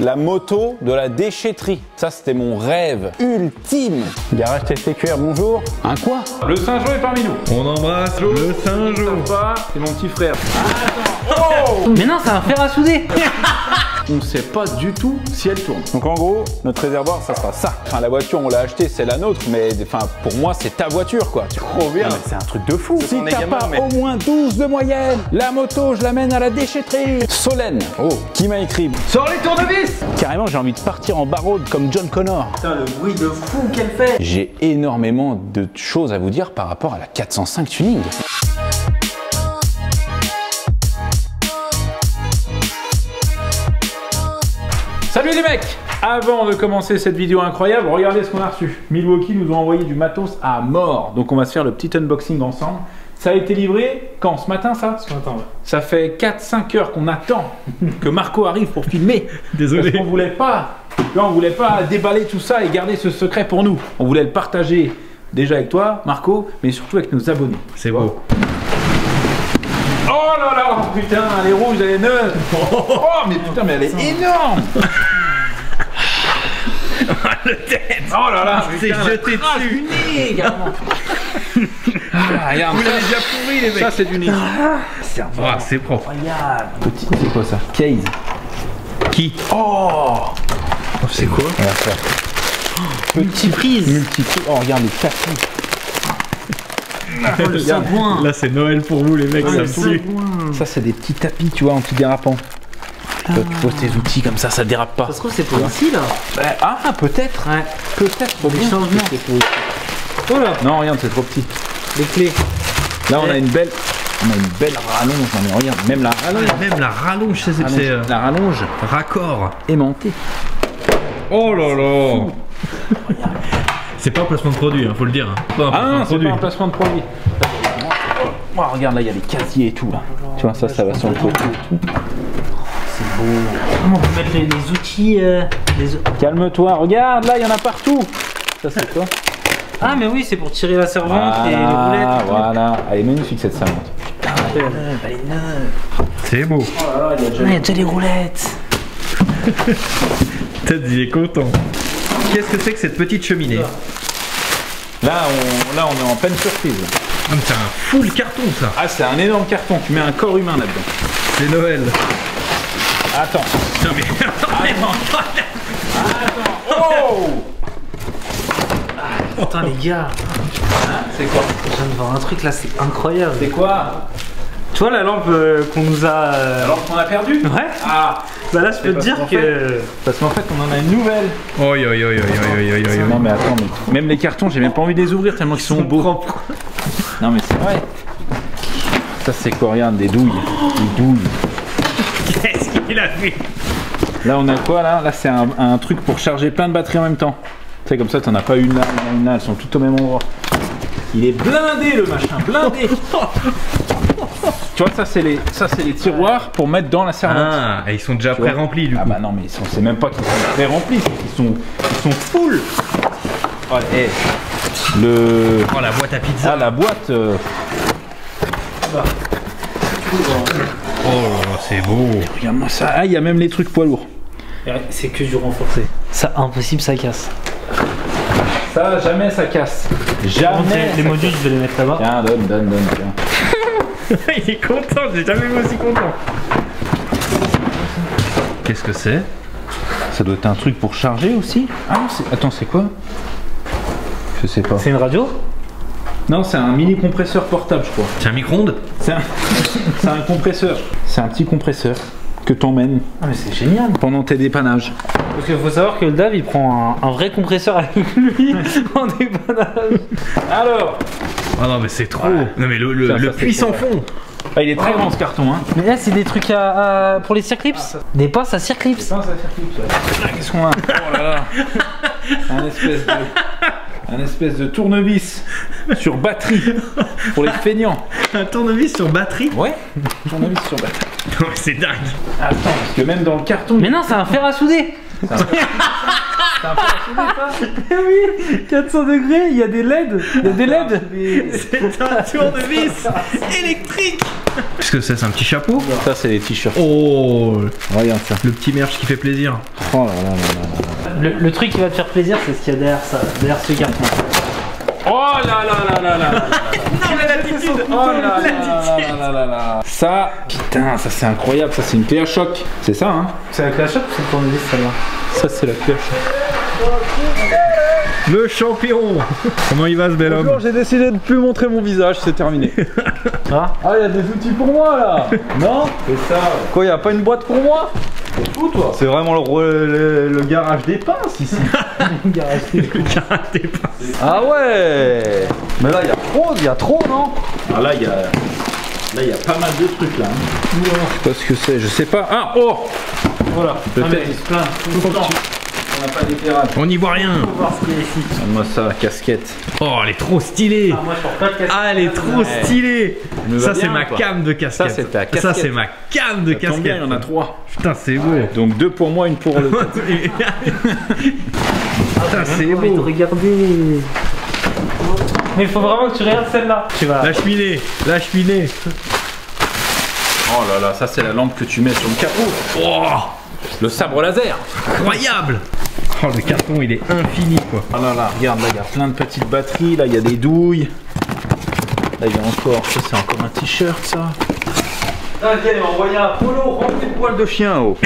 la moto de la déchetterie. Ça, c'était mon rêve ultime. Garage TCQR, bonjour. Un quoi? Le Saint-Jean est parmi nous. On embrasse le Saint-Jean. C'est mon petit frère. Mais non, c'est un fer à souder. On ne sait pas du tout si elle tourne. Donc en gros, notre réservoir, ça sera ça. Enfin, la voiture, on l'a achetée, c'est la nôtre, mais enfin, pour moi, c'est ta voiture, quoi. Trop bien. C'est un truc de fou. Si t'as pas au moins 12 de moyenne, la moto, je l'amène à la déchetterie. Solène, qui m'a écrit. Sors les tournevis. Carrément, j'ai envie de partir en barrode comme John Connor. Putain, le bruit de fou qu'elle fait. J'ai énormément de choses à vous dire par rapport à la 405 tuning. Salut les mecs! Avant de commencer cette vidéo incroyable, regardez ce qu'on a reçu. Milwaukee nous ont envoyé du matos à mort. Donc on va se faire le petit unboxing ensemble. Ça a été livré quand? Ce matin, ça? Ce matin, ouais. Ça fait 4-5 heures qu'on attend que Marco arrive pour filmer. Désolé. Parce qu'on voulait pas, on voulait pas déballer tout ça et garder ce secret pour nous. On voulait le partager déjà avec toi, Marco, mais surtout avec nos abonnés. C'est beau. Oh là là, putain, elle est rouge, elle est neuve. Oh, mais putain, mais elle est énorme. Le tête. Oh là là, c'est jeté dessus. Regarde, Vous l'avez déjà pourri les mecs. ça c'est du nez. Ah, c'est propre. Incroyable. Petit, c'est quoi ça? Case. Qui? Oh, C'est quoi? Regarde ça. Multiprise. Oh, regarde les tapis. Oh, le savon. Là c'est Noël pour vous les mecs, ça me tue. Ça, c'est des petits tapis, tu vois, anti-dérapants. Toi, tu poses tes outils comme ça dérape pas. Ça se trouve, c'est pour ici, là. Ah, peut-être. Ouais. Peut-être. Des changements. Oh là. Non, regarde, c'est trop petit. Les clés. Là, on a une belle rallonge. Non, mais regarde, même la rallonge. Même la rallonge, c'est La rallonge raccord. aimantée. Oh là là. C'est pas un placement de produit, hein, faut le dire. Pas un ah non, placement de c'est pas un placement de produit. Oh, regarde, là, il y a les casiers et tout, là. Tu vois, ça va sur le côté et tout. C'est beau. Comment on peut mettre les outils Calme-toi, regarde, là, il y en a partout. Ça, c'est quoi? Ah, mais oui, c'est pour tirer la servante et les roulettes. Voilà. Elle est magnifique, cette servante. Elle est neuve. C'est beau. Ah, il y a déjà les roulettes. Peut-être il est content. Qu'est-ce que c'est que cette petite cheminée? Là, on est en pleine surprise. Ah, mais c'est un full carton ça. Ah, c'est un énorme carton. Tu mets un corps humain là-dedans. C'est Noël. Attends. Non mais Oh! Putain, les gars. C'est quoi? Je viens de voir un truc là, c'est incroyable. C'est quoi? Tu vois la lampe qu'on nous a. Alors qu'on a perdu? Ouais. Ah! Bah là, je peux te dire que. Parce qu'en fait, on en a une nouvelle. Oi oi oi oi oi oi oi. Non, mais attends, mais même les cartons, j'ai même pas envie de les ouvrir tellement qu'ils sont beaux. Non, mais c'est vrai. Ça, c'est quoi? Regarde, des douilles. Des douilles. Qu'est-ce qu'il a fait? Là, on a quoi là? Là, c'est un truc pour charger plein de batteries en même temps. Tu sais, comme ça, t'en as pas une là, une là, elles sont toutes au même endroit. Il est blindé le machin, blindé. Tu vois, ça c'est les tiroirs pour mettre dans la servante. Ah, et ils sont déjà pré-remplis du coup. Ah bah non, mais c'est même pas qu'ils sont pré-remplis, ils sont full. Oh, hey, Oh la boîte à pizza. Ah, la boîte. Oh c'est beau. Regarde-moi ça. Ah, il y a même les trucs poids lourds. C'est que du renforcé. Ça, impossible, ça casse. Ça, jamais ça casse. Jamais. Les modules, je vais les mettre là-bas. Tiens, donne, tiens. Il est content, j'ai jamais vu aussi content. Qu'est-ce que c'est? Ça doit être un truc pour charger aussi. Ah non, attends, c'est quoi? Je sais pas. C'est une radio? Non, c'est un mini compresseur portable, je crois. C'est un micro-ondes? C'est un compresseur. C'est un petit compresseur que t'emmènes Ah, mais c'est génial. pendant tes dépannages. Parce qu'il faut savoir que le Dave, il prend un vrai compresseur avec lui en dépannage. Alors, Ah non mais c'est trop. Ouais. Non mais le Ça, puissant fond. ah, il est très grand ce carton, hein. Mais là, c'est des trucs pour les circlips. Des pinces à circlips. Qu'est-ce qu'on a? Oh là là. Un espèce de tournevis sur batterie pour les feignants. Un tournevis sur batterie? Ouais, tournevis sur batterie. Non mais c'est dingue. Attends, parce que même dans le carton. Mais non, c'est un fer à souder. C'est un peu ça. Oui, 400 degrés, il y a des LED. Il y a des LED. C'est un tournevis électrique. Qu'est-ce que c'est un petit chapeau? Ça, c'est les t-shirts. Oh, Regarde ça. le petit merch qui fait plaisir. Oh là là là là. Le truc qui va te faire plaisir, c'est ce qu'il y a derrière ça, derrière ce carton. Oh là là là là là là. Non mais l'attitude. Oh là là là là là là. Ça, putain, ça c'est incroyable. Ça, c'est une clé à choc. C'est ça, hein? C'est avec la choc ou c'est le tournevis celle-là? Ça, c'est la clé à choc. Le champion. Comment il va ce bel homme? Bonjour, j'ai décidé de plus montrer mon visage, c'est terminé. Ah, Ah, il y a des outils pour moi là. Non? C'est ça. Quoi, il n'y a pas une boîte pour moi? Où, toi? C'est vraiment le garage des pinces ici. Ah ouais. Mais là, il y a trop, non? Ah, là, il y a pas mal de trucs là. Hein. Je sais pas ce que c'est, je sais pas. Ah, oh! voilà. Peut-être. Il se plaint tout le temps. On n'a pas d'éclairage. On n'y voit rien. Faut voir ce qu'il y a ici. Donne-moi ça, la casquette. Oh, elle est trop stylée. Ah, moi je porte pas de casquette. Ah, elle est trop stylée. me va Ça, c'est bien, ma quoi. cam de casquette. Ça, c'est ta casquette. Ça, c'est ma cam de Ça tombe bien, casquette. il y en a 3. Putain, c'est beau. Donc 2 pour moi, 1 pour le tête. Putain, c'est J'ai envie de beau. regarder. Mais il faut vraiment que tu regardes celle-là. Tu vas. La cheminée, la cheminée. Oh là là, ça c'est la lampe que tu mets sur le capot. Oh, Le sabre laser. incroyable. Oh, le carton, il est infini, quoi. Oh là là, regarde, là il y a plein de petites batteries, là il y a des douilles. Là il y a encore, ça c'est encore un t-shirt ça. Ah, tiens, il m'a envoyé un polo rempli de poils de chien, oh.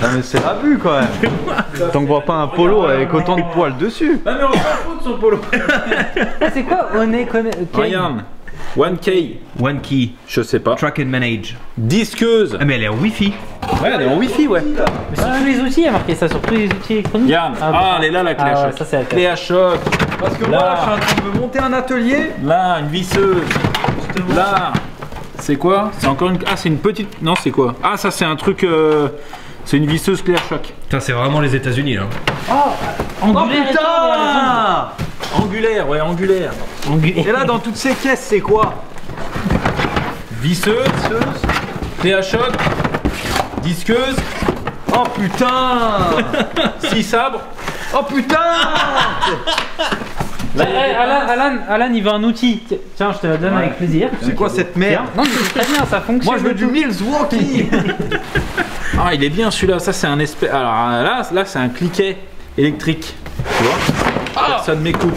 Non mais c'est l'abus quand même. Tant qu'on voit pas un polo avec autant de poils dessus. Ah mais on s'en fout de son polo. Ah, c'est quoi? On est Regarde, 1K, One key, je sais pas. track and manage. Disqueuse. Ah, mais elle est en wifi. Ouais, elle est en wifi, ouais. Mais sur tous les outils, il y a marqué ça sur tous les outils électroniques. Regarde, ah elle est là la clé à choc. Ça c'est la Clé à choc. Parce que moi là, je suis en train de me monter un atelier. Là, une visseuse. Là, c'est quoi? C'est encore une. Ah, c'est une petite. Non, c'est quoi? Ah, ça, c'est un truc. C'est une visseuse clé à choc. Putain, c'est vraiment les États-Unis, là. angulaire. Putain! Angulaire, ouais, angulaire. Et là, dans toutes ces caisses, c'est quoi? Visseuse, clé à choc, disqueuse, Oh putain! 6 sabres. Oh putain! Alan, il veut un outil. Tiens, je te la donne avec plaisir. C'est quoi cette merde? Non, mais c'est très bien, ça fonctionne. Moi, je veux du Milwaukee. Ah, il est bien celui-là. Ça, c'est un espèce. Alors là c'est un cliquet électrique. Tu vois? Personne m'écoute.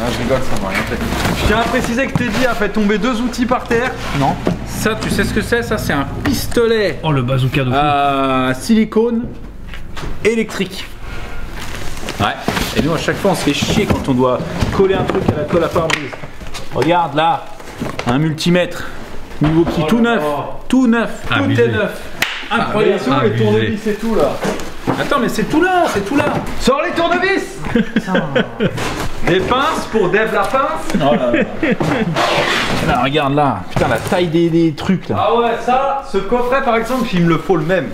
Ah, je rigole, ça m'a rien fait. Je tiens à préciser que Teddy a fait tomber 2 outils par terre. Non. Ça, tu sais ce que c'est? Ça, c'est un pistolet Oh, le bazooka de fou. à silicone électrique. Ouais. Et nous, à chaque fois, on se fait chier quand on doit coller un truc à la colle à pare-brise. Regarde là, un multimètre. Milwaukee tout neuf. Tout neuf. Tout Abusé. est neuf. Incroyable. Ah, les abusé. tournevis et tout là. Attends, mais c'est tout là, c'est tout là. Sors les tournevis. Des pinces pour Dave la pince. Oh là là. Là, regarde là. Putain, la taille des trucs là. Ah ouais, ça, ce coffret par exemple, il me le faut le même.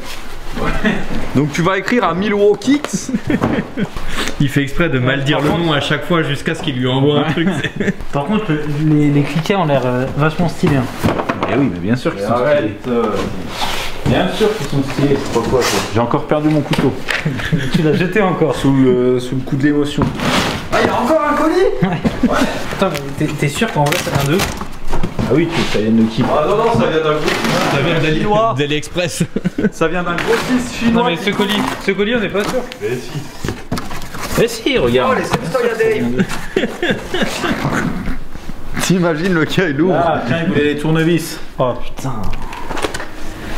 Donc tu vas écrire à Milwaukee. Il fait exprès de mal dire le nom à chaque fois jusqu'à ce qu'il lui envoie un truc. Par contre, les cliquets ont l'air vachement stylés. Hein. Eh oui, mais bien sûr qu'ils sont stylés. Arrête. Bien sûr qu'ils sont stylés. C'est pas quoi ça. J'ai encore perdu mon couteau. Tu l'as jeté encore. Sous le coup de l'émotion. Ah, il y a encore un colis. Attends, mais t'es sûr qu'en vrai ça vient d'eux? Ah oui, ça vient de qui? Ah non, non, ça vient d'un gros. Chinois. d'AliExpress. Ça vient d'un grossiste chinois. Non mais ce colis on n'est pas sûr. Mais si. Mais si, regarde. Oh, les Septoya Dave. T'imagines le cas est lourd. Ah, tiens, il voulait les tournevis. Oh putain.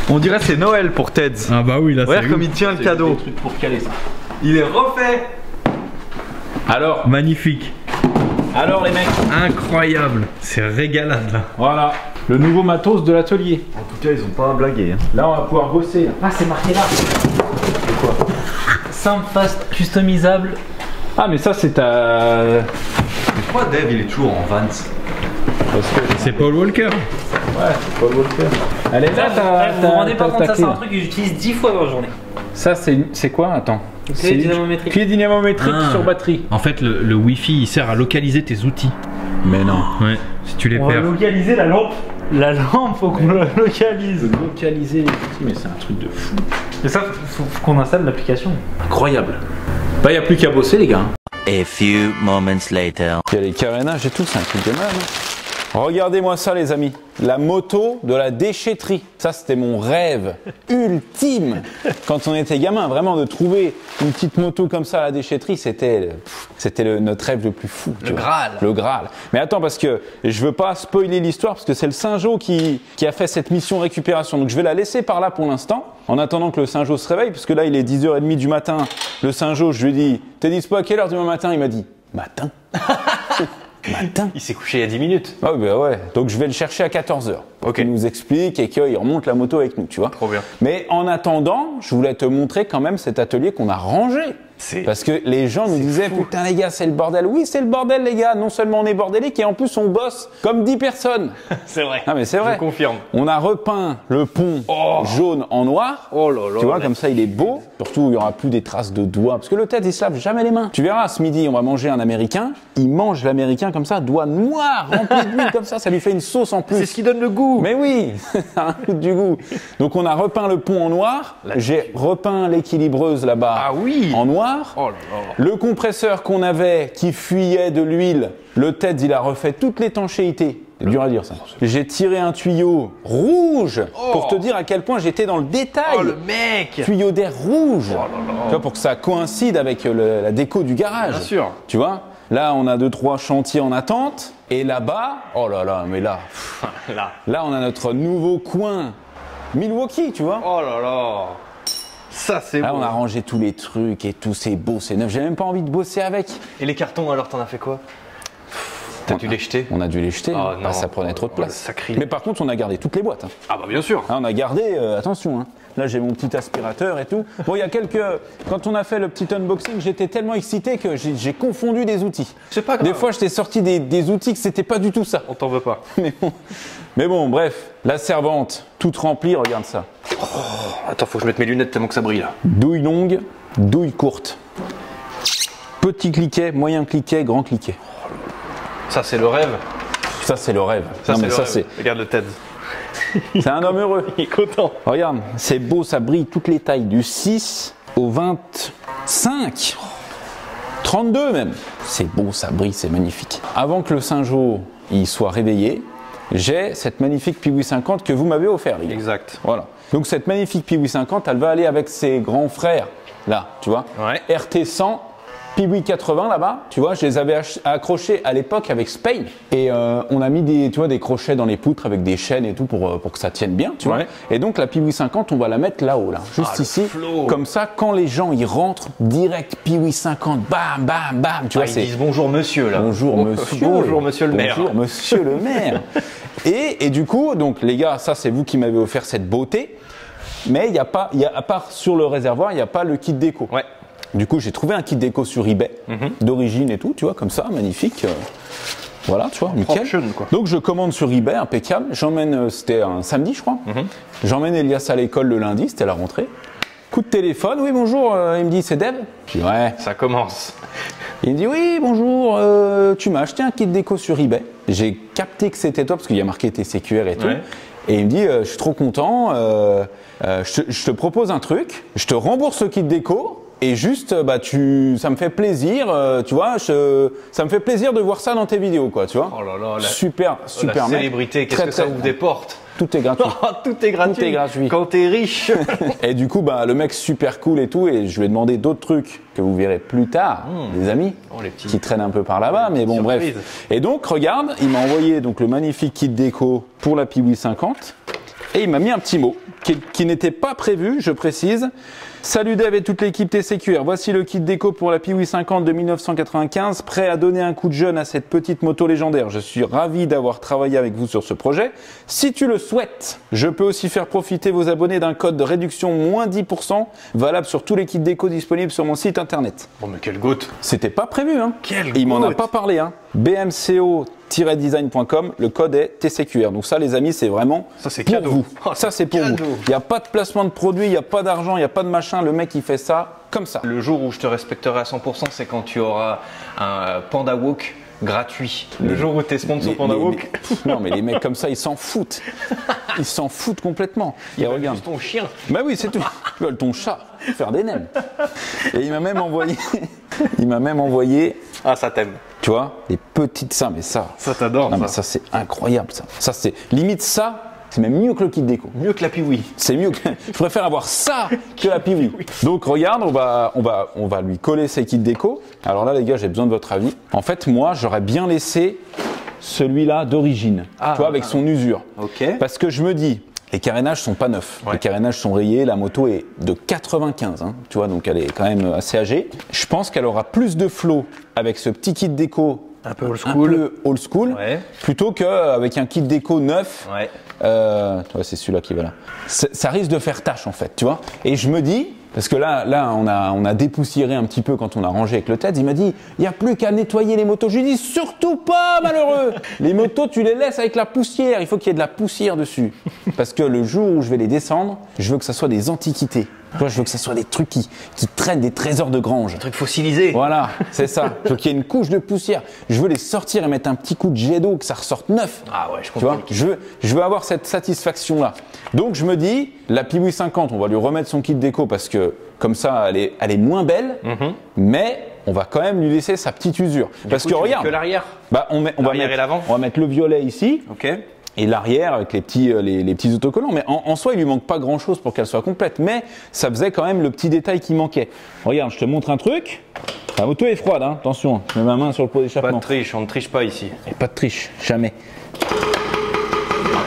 On dirait que c'est Noël pour Ted. Ah bah oui, là c'est Regarde comme ouf. il tient le Des cadeau. trucs pour caler ça. Il est refait. Alors, Magnifique. les mecs. Incroyable. C'est régalade là. Voilà, le nouveau matos de l'atelier. En tout cas, ils ont pas blagué. Hein. Là, on va pouvoir bosser. Là. Ah c'est marqué là. C'est quoi? Simple, fast, customisable. Ah, mais ça, c'est ta. Pourquoi Dave il est toujours en Vans? Parce que. C'est Paul Walker. Ouais, c'est pas Walker. Allez, là, Vous vous rendez pas compte, ça c'est un là. truc que j'utilise 10 fois dans la journée. Ça, c'est quoi? Attends. Clé dynamométrique. Clé dynamométrique sur batterie. En fait, le Wi-Fi il sert à localiser tes outils. Mais non. Ouais. Si tu les On va perds. localiser la lampe. La lampe, faut qu'on la localise. Localiser les outils, mais c'est un truc de fou. Et ça, faut qu'on installe l'application. Incroyable. Bah, il n'y a plus qu'à bosser, les gars. A few moments later. Il y a les carénages et tout, c'est un truc de malade. Regardez-moi ça, les amis. La moto de la déchetterie. Ça, c'était mon rêve ultime. Quand on était gamin, vraiment, de trouver une petite moto comme ça à la déchetterie, c'était notre rêve le plus fou. Le Graal. Le Graal. Mais attends, parce que je veux pas spoiler l'histoire, parce que c'est le Saint-Jo qui a fait cette mission récupération. Donc, je vais la laisser par là pour l'instant, en attendant que le Saint-Jo se réveille, parce que là, il est 10h30 du matin. Le Saint-Jo, je lui ai dit, t'es dispo à quelle heure demain matin? Il m'a dit, matin. Matin. Il s'est couché il y a 10 minutes. Ah bah ouais, donc je vais le chercher à 14h. Ok. Il nous explique et qu'il remonte la moto avec nous, tu vois. Trop bien. Mais en attendant, je voulais te montrer quand même cet atelier qu'on a rangé. Parce que les gens nous disaient, putain les gars, c'est le bordel. Oui, c'est le bordel les gars. Non seulement on est bordélique et en plus on bosse comme 10 personnes. C'est vrai. Ah mais c'est vrai. Je confirme. On a repeint le pont jaune en noir. Oh là là. Tu vois, comme ça il est beau. Surtout, il n'y aura plus des traces de doigts. Parce que le tête, il se lave jamais les mains. Tu verras, ce midi, on va manger un américain. Il mange l'américain comme ça, doigts noirs, remplis d'huile comme ça lui fait une sauce en plus. C'est ce qui donne le goût. Mais oui, ça rajoute du goût. Donc on a repeint le pont en noir. J'ai repeint l'équilibreuse là-bas en noir. Oh là là. Le compresseur qu'on avait qui fuyait de l'huile, le TED, il a refait toute l'étanchéité. C'est dur à dire ça. J'ai tiré un tuyau rouge pour te dire à quel point j'étais dans le détail. Oh le mec. Tuyau d'air rouge. Oh là là. Tu vois, pour que ça coïncide avec la déco du garage. Bien sûr. Tu vois, là on a 2-3 chantiers en attente. Et là-bas, oh là là, mais là, là on a notre nouveau coin Milwaukee, tu vois. Oh là là. Ça c'est Là beau. on a rangé tous les trucs et tout, c'est beau, c'est neuf. J'ai même pas envie de bosser avec. Et les cartons alors, t'en as fait quoi? T'as dû les jeter? On a dû les jeter, Oh, hein. non. Ça prenait trop de place. Sacrilège. Mais par contre, on a gardé toutes les boîtes. Hein. Ah bah bien sûr. Hein, on a gardé, attention, hein. Là j'ai mon petit aspirateur et tout. Bon, il y a quand on a fait le petit unboxing, j'étais tellement excité que j'ai confondu des outils. C'est pas grave. Des fois, je t'ai sorti des outils que c'était pas du tout ça. On t'en veut pas. Mais bon, bref, la servante, toute remplie, regarde ça. Attends, faut que je mette mes lunettes tellement que ça brille là. Douille longue, douille courte. Petit cliquet, moyen cliquet, grand cliquet. Ça c'est le rêve. Ça, c'est le rêve. Ça Non, c'est mais le ça, rêve. Regarde le TED. c'est un homme heureux. Il est content. Regarde, c'est beau, ça brille toutes les tailles, du 6 au 25, 32 même. C'est beau, ça brille, c'est magnifique. Avant que le Saint-Jo il soit réveillé, j'ai cette magnifique Piwi 50 que vous m'avez offert, les gars. Exact. Voilà. Donc cette magnifique Piwi 50, elle va aller avec ses grands frères, là, tu vois. Ouais. RT 100. Piwi 80 là-bas, tu vois, je les avais accrochés à l'époque avec Spain et on a mis des crochets dans les poutres avec des chaînes et tout pour que ça tienne bien, tu vois. Et donc la Piwi 50, on va la mettre là-haut, là, juste ici, comme ça, quand les gens ils rentrent, direct Piwi 50, bam, bam, bam, tu vois. Ils disent bonjour monsieur là. Bonjour monsieur. Bonjour monsieur le maire. Bonjour monsieur le maire. Et du coup, donc les gars, ça c'est vous qui m'avez offert cette beauté, mais il y a à part sur le réservoir, il n'y a pas le kit déco. Ouais. Du coup, j'ai trouvé un kit déco sur eBay, d'origine et tout, tu vois, comme ça, magnifique. Voilà, tu vois, nickel. Quoi. Donc, je commande sur eBay, impeccable. J'emmène, c'était un samedi, je crois. J'emmène Elias à l'école le lundi, c'était la rentrée. Coup de téléphone, oui, bonjour, il me dit, c'est Dave? Je dis, ouais. Ça commence. Il me dit, oui, bonjour, tu m'as acheté un kit déco sur eBay. J'ai capté que c'était toi, parce qu'il y a marqué TCQR et tout. Ouais. Et il me dit, je suis trop content, je te propose un truc, je te rembourse le kit déco. Et juste, bah, ça me fait plaisir, tu vois, ça me fait plaisir de voir ça dans tes vidéos, quoi, tu vois. Oh là là, super la mec. célébrité, qu'est-ce que ça ouvre des portes? Tout est gratuit. Tout est gratuit. Tout est gratuit. Quand t'es riche. Et du coup, bah, le mec super cool et tout, et je lui ai demandé d'autres trucs que vous verrez plus tard, des amis, les petits. qui traînent un peu par là-bas, mais bon, Surprise. bref. Et donc, regarde, il m'a envoyé donc le magnifique kit déco pour la Piwi 50, et il m'a mis un petit mot qui n'était pas prévu, je précise. Salut Dave et toute l'équipe TCQR, voici le kit déco pour la Piwi 50 de 1995, prêt à donner un coup de jeune à cette petite moto légendaire. Je suis ravi d'avoir travaillé avec vous sur ce projet. Si tu le souhaites, je peux aussi faire profiter vos abonnés d'un code de réduction moins 10%, valable sur tous les kits déco disponibles sur mon site internet. Bon mais quelle goutte. C'était pas prévu, hein. Quelle Il m'en a goutte. pas parlé, hein. bmco-design.com, le code est TCQR. Donc ça, les amis, c'est vraiment Ça, c'est pour cadeau. vous. Oh, Ça, c'est pour cadeau. vous. Il n'y a pas de placement de produit, il n'y a pas d'argent, il n'y a pas de machin. Le mec, il fait ça comme ça. Le jour où je te respecterai à 100%, c'est quand tu auras un Panda Walk gratuit. Le jour où t'es sponsor Pandawalk. Non, mais les mecs comme ça, ils s'en foutent. Ils s'en foutent complètement. Il regarde juste ton chien. Bah oui, c'est tout. Ils veulent ton chat, faire des nems. Et il m'a même envoyé. Ah, ça t'aime. Tu vois, les petites ça, mais ça. Ça t'adore. Non, mais ça, c'est incroyable, ça. Ça, c'est limite ça. C'est même mieux que le kit déco. Mieux que la Piwi. C'est mieux que... Je préfère avoir ça que la Piwi. Donc regarde, on va lui coller ses kits déco. Alors là les gars, j'ai besoin de votre avis. En fait, moi, j'aurais bien laissé celui-là d'origine. Tu vois, avec son usure. Ok. Parce que je me dis, les carénages sont pas neufs. Ouais. Les carénages sont rayés. La moto est de 95, hein, tu vois, donc elle est quand même assez âgée. Je pense qu'elle aura plus de flow avec ce petit kit déco un peu old school, ouais. Plutôt qu'avec un kit déco neuf. Ouais. Ouais, c'est celui-là qui va là. Ça risque de faire tâche en fait, tu vois. Et je me dis, parce que là on a dépoussiéré un petit peu quand on a rangé avec le TED. Il m'a dit, il n'y a plus qu'à nettoyer les motos. Je lui ai dit, surtout pas, malheureux. Les motos, tu les laisses avec la poussière. Il faut qu'il y ait de la poussière dessus. Parce que le jour où je vais les descendre, je veux que ça soit des antiquités. Toi, je veux que ça soit des trucs qui traînent des trésors de grange. Des trucs fossilisés. Voilà, c'est ça. Je veux qu'il y ait une couche de poussière. Je veux les sortir et mettre un petit coup de jet d'eau, que ça ressorte neuf. Ah ouais, je comprends. Tu vois, je veux avoir cette satisfaction-là. Donc, je me dis, la Piwi 50, on va lui remettre son kit déco parce que comme ça, elle est moins belle, mais on va quand même lui laisser sa petite usure. Parce que regarde. Que l'arrière. Bah, on va mettre le violet ici. Ok. Et l'arrière avec les petits autocollants. Mais en soi, il lui manque pas grand chose pour qu'elle soit complète. Mais ça faisait quand même le petit détail qui manquait. Regarde, je te montre un truc. La moto est froide, hein. Attention. Je mets ma main sur le pot d'échappement. Pas de triche, on ne triche pas ici. Et pas de triche, jamais.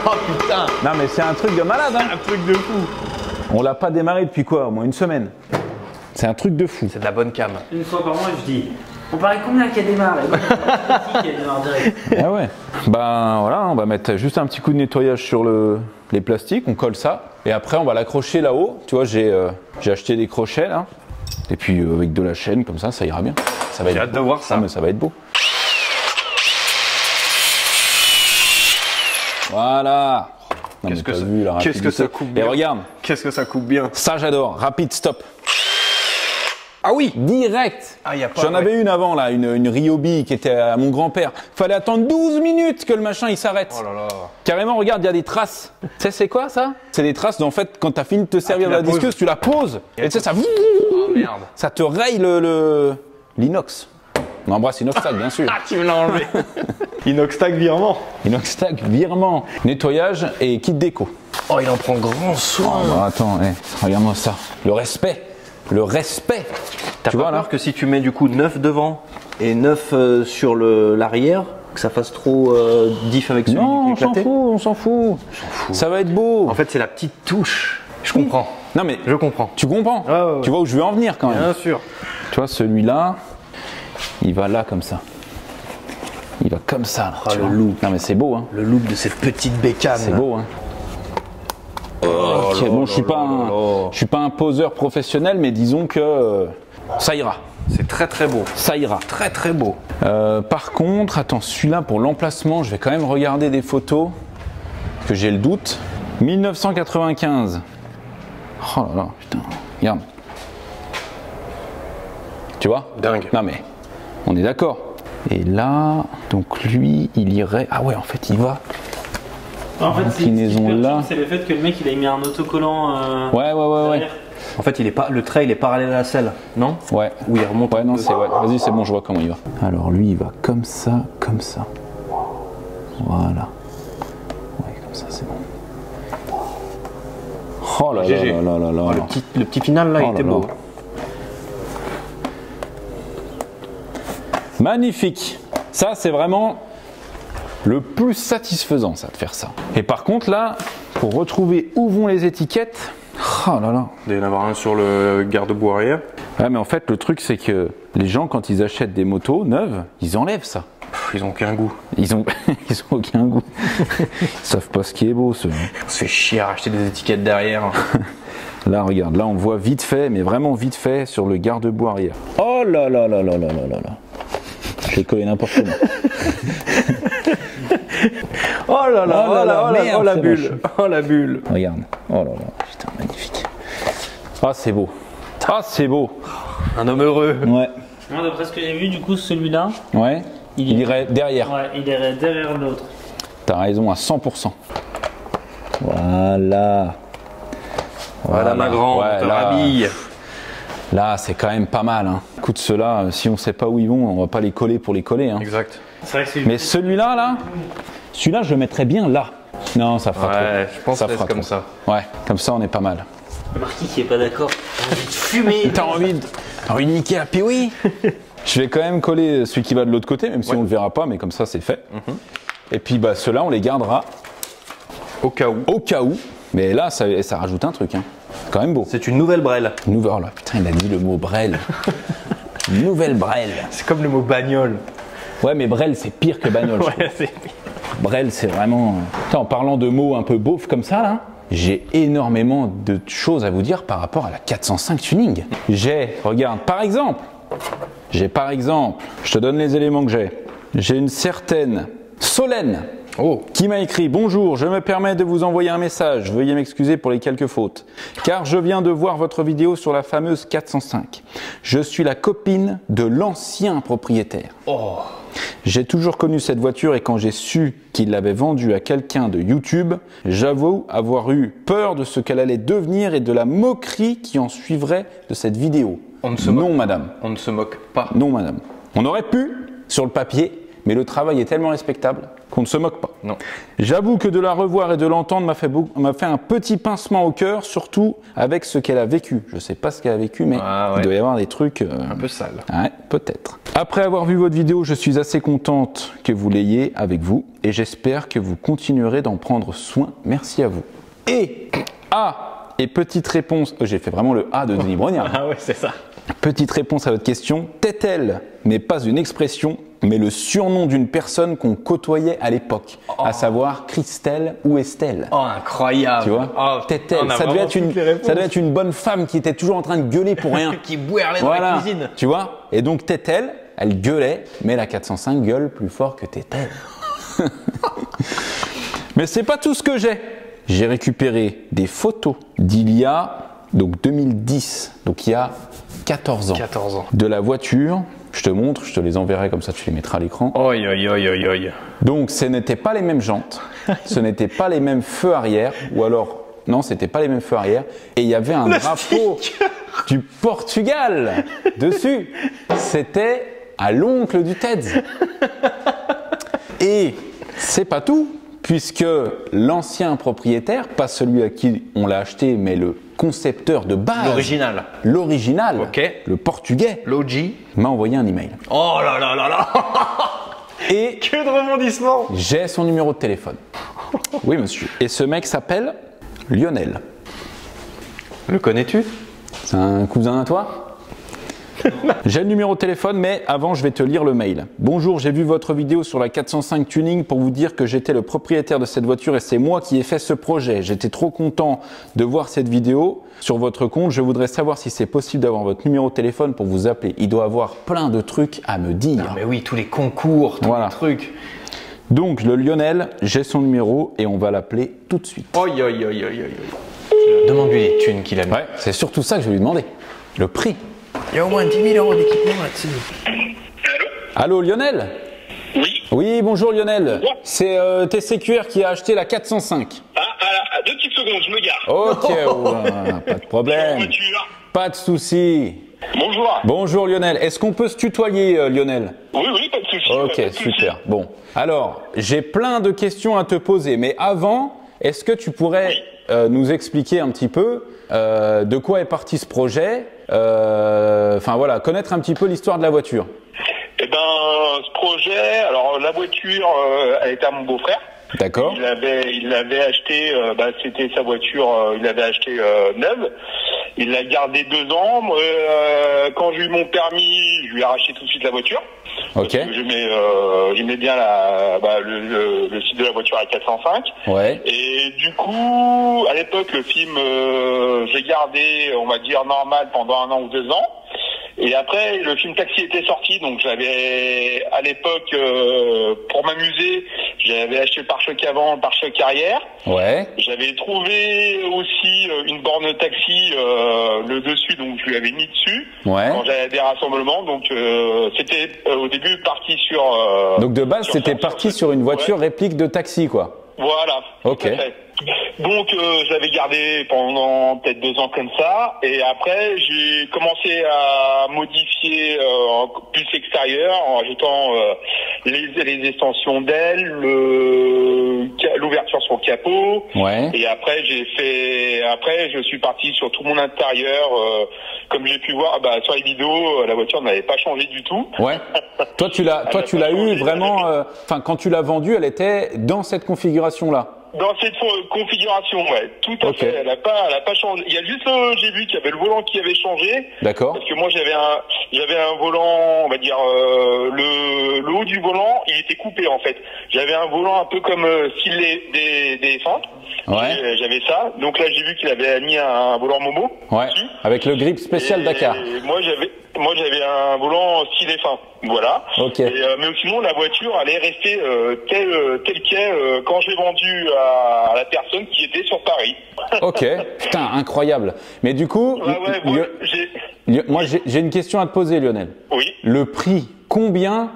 Oh putain. Non mais c'est un truc de malade, hein. Un truc de fou. On l'a pas démarré depuis quoi? Au moins une semaine. C'est un truc de fou. C'est de la bonne cam. Une fois par mois, je dis, on paraît combien qu'elle démarre là? Qu'elle démarre direct. Ah ouais. Ben voilà, on va mettre juste un petit coup de nettoyage sur les plastiques, on colle ça. Et après, on va l'accrocher là-haut. Tu vois, j'ai acheté des crochets là. Et puis avec de la chaîne, comme ça ira bien. Ça va être J'ai hâte de voir ça. Ah, mais ça va être beau. Voilà. Qu'est-ce que ça coupe bien. Et regarde. Qu'est-ce que ça coupe bien. Ça, j'adore. Rapide, stop. Ah oui. Direct. Ah, y a pas. J'en avais une avant là, une Ryobi qui était à mon grand-père. Fallait attendre 12 minutes que le machin il s'arrête. Oh là là. Carrément, regarde, il y a des traces. Tu sais c'est quoi ça? C'est des traces en fait quand t'as fini de te servir de la disqueuse, tu la poses. Et tu sais ça. Oh merde. Ça te raye l'inox. On embrasse Inoxtag bien sûr. Ah tu me l'as enlevé. Inoxtag virement. Inoxtag virement. Nettoyage et kit déco. Oh il en prend grand soin. Oh, bah, attends, regarde-moi ça. Le respect. Le respect. T'as pas peur que si tu mets du coup 9 devant et 9 sur l'arrière, que ça fasse trop diff avec celui qui est éclaté? On s'en fout. Ça va être beau. En fait, c'est la petite touche. Je comprends. Non mais je comprends. Tu comprends? Ouais. Tu vois où je veux en venir quand même. Bien sûr. Tu vois celui-là, il va là comme ça. Il va comme ça. Là, oh, le look. Non mais c'est beau hein. Le look de cette petite bécane. C'est beau hein. Ok, bon, je suis pas un poseur professionnel, mais disons que ça ira. C'est très très beau. Ça ira. Très très beau. Par contre, attends, celui-là pour l'emplacement, je vais quand même regarder des photos, parce que j'ai le doute. 1995. Oh là là, putain, regarde. Tu vois? Dingue. Non mais, on est d'accord. Et là, donc lui, il irait... Ah ouais, en fait, il va... En fait, là. C'est le fait que le mec il a mis un autocollant. Ouais. En fait, le trait il est parallèle à la selle, non? Ouais. Où il remonte. Ouais, non, c'est ouais. Vas-y, c'est bon, je vois comment il va. Alors lui, il va comme ça, comme ça. Voilà. Ouais, comme ça, c'est bon. Oh là GG. là. Le petit final là, il était beau. Magnifique. Ça, c'est vraiment le plus satisfaisant, ça, de faire ça. Et par contre, là, pour retrouver où vont les étiquettes, oh là là. Il doit y en avoir un sur le garde-boue arrière. Ouais, mais en fait, le truc, c'est que les gens, quand ils achètent des motos neuves, ils enlèvent ça. Ils ont aucun goût. Ils ont aucun goût. Ils savent pas ce qui est beau, ceux. On se fait chier à racheter des étiquettes derrière. Là, regarde, là, on voit vite fait, mais vraiment vite fait, sur le garde-boue arrière. Oh là là là là là là là là. J'ai collé n'importe comment. Oh là là, oh la bulle. Oh la bulle. Regarde. Oh là là, putain, magnifique. Ah, c'est beau. Ah, c'est beau. Un homme heureux. Ouais. Moi, d'après ce que j'ai vu, du coup, celui-là, Ouais. Il irait derrière. Ouais, il irait derrière l'autre. T'as raison à 100%. Voilà. Voilà ma grande, Ouais, te là, rhabille. Là, c'est quand même pas mal. Hein. Écoute, ceux-là, si on sait pas où ils vont, on va pas les coller pour les coller. Hein. Exact. C'est vrai que c'est... Mais celui-là, celui-là, je le mettrais bien là. Non, ça fera trop. Ouais, je pense Ça que c'est fera comme trop. ça. Ouais, comme ça, on est pas mal. Marquis qui est pas d'accord. T'as envie de fumer. T'as envie de niquer la oui. Je vais quand même coller celui qui va de l'autre côté, même si on le verra pas, mais comme ça, c'est fait. Et puis, bah, ceux-là, on les gardera Au cas où. au cas où. Mais là, ça rajoute un truc. Hein. Quand même beau. C'est une nouvelle brelle. Nouvelle, oh là, putain, il a dit le mot brel. Nouvelle brel. C'est comme le mot bagnole. Ouais, mais brel, c'est pire que bagnole. je trouve. Ouais, c'est... Brel, c'est vraiment... Putain, en parlant de mots un peu beaufs comme ça, là, j'ai énormément de choses à vous dire par rapport à la 405 tuning. Regarde, par exemple, je te donne les éléments que j'ai une certaine Solène qui m'a écrit « Bonjour, je me permets de vous envoyer un message. Veuillez m'excuser pour les quelques fautes. Car je viens de voir votre vidéo sur la fameuse 405. Je suis la copine de l'ancien propriétaire. J'ai toujours connu cette voiture et quand j'ai su qu'il l'avait vendue à quelqu'un de YouTube, j'avoue avoir eu peur de ce qu'elle allait devenir et de la moquerie qui en suivrait de cette vidéo. Non, madame. On ne se moque pas. Non, madame. On aurait pu, sur le papier, mais le travail est tellement respectable qu'on ne se moque pas. Non. J'avoue que de la revoir et de l'entendre m'a fait un petit pincement au cœur, surtout avec ce qu'elle a vécu. Je ne sais pas ce qu'elle a vécu, mais il doit y avoir des trucs... Un peu sale. Ouais, peut-être. Après avoir vu votre vidéo, je suis assez contente que vous l'ayez avec vous et j'espère que vous continuerez d'en prendre soin. Merci à vous. Et petite réponse... j'ai fait vraiment le A de Denis Brognard. Ah ouais, c'est ça. Petite réponse à votre question. Tétel n'est pas une expression, mais le surnom d'une personne qu'on côtoyait à l'époque, à savoir Christelle ou Estelle. Oh, incroyable. Tu vois, Tétel, ça devait être une bonne femme qui était toujours en train de gueuler pour rien. Qui bouerlait dans la cuisine. Tu vois. Et donc Tétel, elle gueulait, mais la 405 gueule plus fort que Tétel. Mais c'est pas tout ce que j'ai. J'ai récupéré des photos d'il y a, donc 2010, donc il y a 14 ans. 14 ans. De la voiture. Je te montre, je te les enverrai comme ça tu les mettras à l'écran. Oi, oi, oi, oi, oi. Donc ce n'étaient pas les mêmes jantes, ce n'étaient pas les mêmes feux arrière, ou alors, non, c'était pas les mêmes feux arrière, et il y avait un drapeau du Portugal dessus. C'était à l'oncle du Ted's. Et c'est pas tout, puisque l'ancien propriétaire, pas celui à qui on l'a acheté, mais le concepteur de base, l'original, le portugais, l'OG, m'a envoyé un email. Oh là là là là. Et que de rebondissements. J'ai son numéro de téléphone. Oui, monsieur. Et ce mec s'appelle Lionel. Le connais-tu? C'est un cousin à toi? J'ai le numéro de téléphone, mais avant, je vais te lire le mail. Bonjour, j'ai vu votre vidéo sur la 405 Tuning pour vous dire que j'étais le propriétaire de cette voiture et c'est moi qui ai fait ce projet. J'étais trop content de voir cette vidéo sur votre compte. Je voudrais savoir si c'est possible d'avoir votre numéro de téléphone pour vous appeler. Il doit avoir plein de trucs à me dire. Non, mais oui, tous les concours, tous les trucs. Donc, le Lionel, j'ai son numéro et on va l'appeler tout de suite. Oi, oi, oi, oi, oi. Demande-lui les thunes qu'il a mis. Ouais, c'est surtout ça que je vais lui demander. Le prix. Il y a au moins 10 000 € d'équipement là-dessus. Allô Lionel? Oui. Oui, bonjour Lionel. C'est TCQR qui a acheté la 405. Ah, 2 petites secondes, je me gare. Ok, pas de problème. Pas de souci. Bonjour. Bonjour Lionel. Est-ce qu'on peut se tutoyer Lionel? Oui, pas de souci. Ok, super. Bon, alors, j'ai plein de questions à te poser, mais avant, est-ce que tu pourrais nous expliquer un petit peu de quoi est parti ce projet? Enfin voilà, connaître un petit peu l'histoire de la voiture. Eh ben, ce projet, alors la voiture, elle était à mon beau-frère. D'accord. Il l'avait acheté, c'était sa voiture, il l'avait acheté neuve. Il l'a gardé 2 ans. Quand j'ai eu mon permis, je lui ai racheté tout de suite la voiture. Ok. Parce que j'aimais bien le site de la voiture à 405. Ouais. Et du coup, à l'époque, le film, j'ai gardé, on va dire, normal pendant 1 an ou 2 ans. Et après, le film Taxi était sorti, donc j'avais, à l'époque, pour m'amuser, j'avais acheté le pare-choc avant, le pare-choc arrière. Ouais. J'avais trouvé aussi une borne taxi, le dessus, donc je lui avais mis dessus. Ouais. Quand j'avais des rassemblements, donc c'était au début parti sur... donc de base, c'était parti sur une voiture réplique de taxi, quoi. Voilà. Ok. Tout à fait. Donc je l'avais gardé pendant peut-être 2 ans comme ça, et après j'ai commencé à modifier plus l'extérieur en rajoutant les extensions d'ailes, l'ouverture sur le capot. Ouais. Et après je suis parti sur tout mon intérieur. Comme j'ai pu voir sur les vidéos, la voiture n'avait pas changé du tout. Ouais. Toi tu l'as eu vraiment. Enfin quand tu l'as vendue, elle était dans cette configuration là. Dans cette configuration, ouais, tout à fait. Elle a pas changé. Il y a juste, j'ai vu qu'il y avait le volant qui avait changé. D'accord. Parce que moi j'avais un volant, on va dire le haut du volant, il était coupé en fait. J'avais un volant un peu comme style des F1. Ouais. J'avais ça. Donc là j'ai vu qu'il avait mis un volant Momo. Ouais. Dessus. Avec le grip spécial Dakar. Et moi j'avais un volant style F1. Voilà. Ok. Mais sinon la voiture elle est restée telle qu'est quand je l'ai vendue à la personne qui était sur Paris. Ok. Putain, incroyable. Mais du coup, moi j'ai une question à te poser, Lionel. Oui. Le prix, combien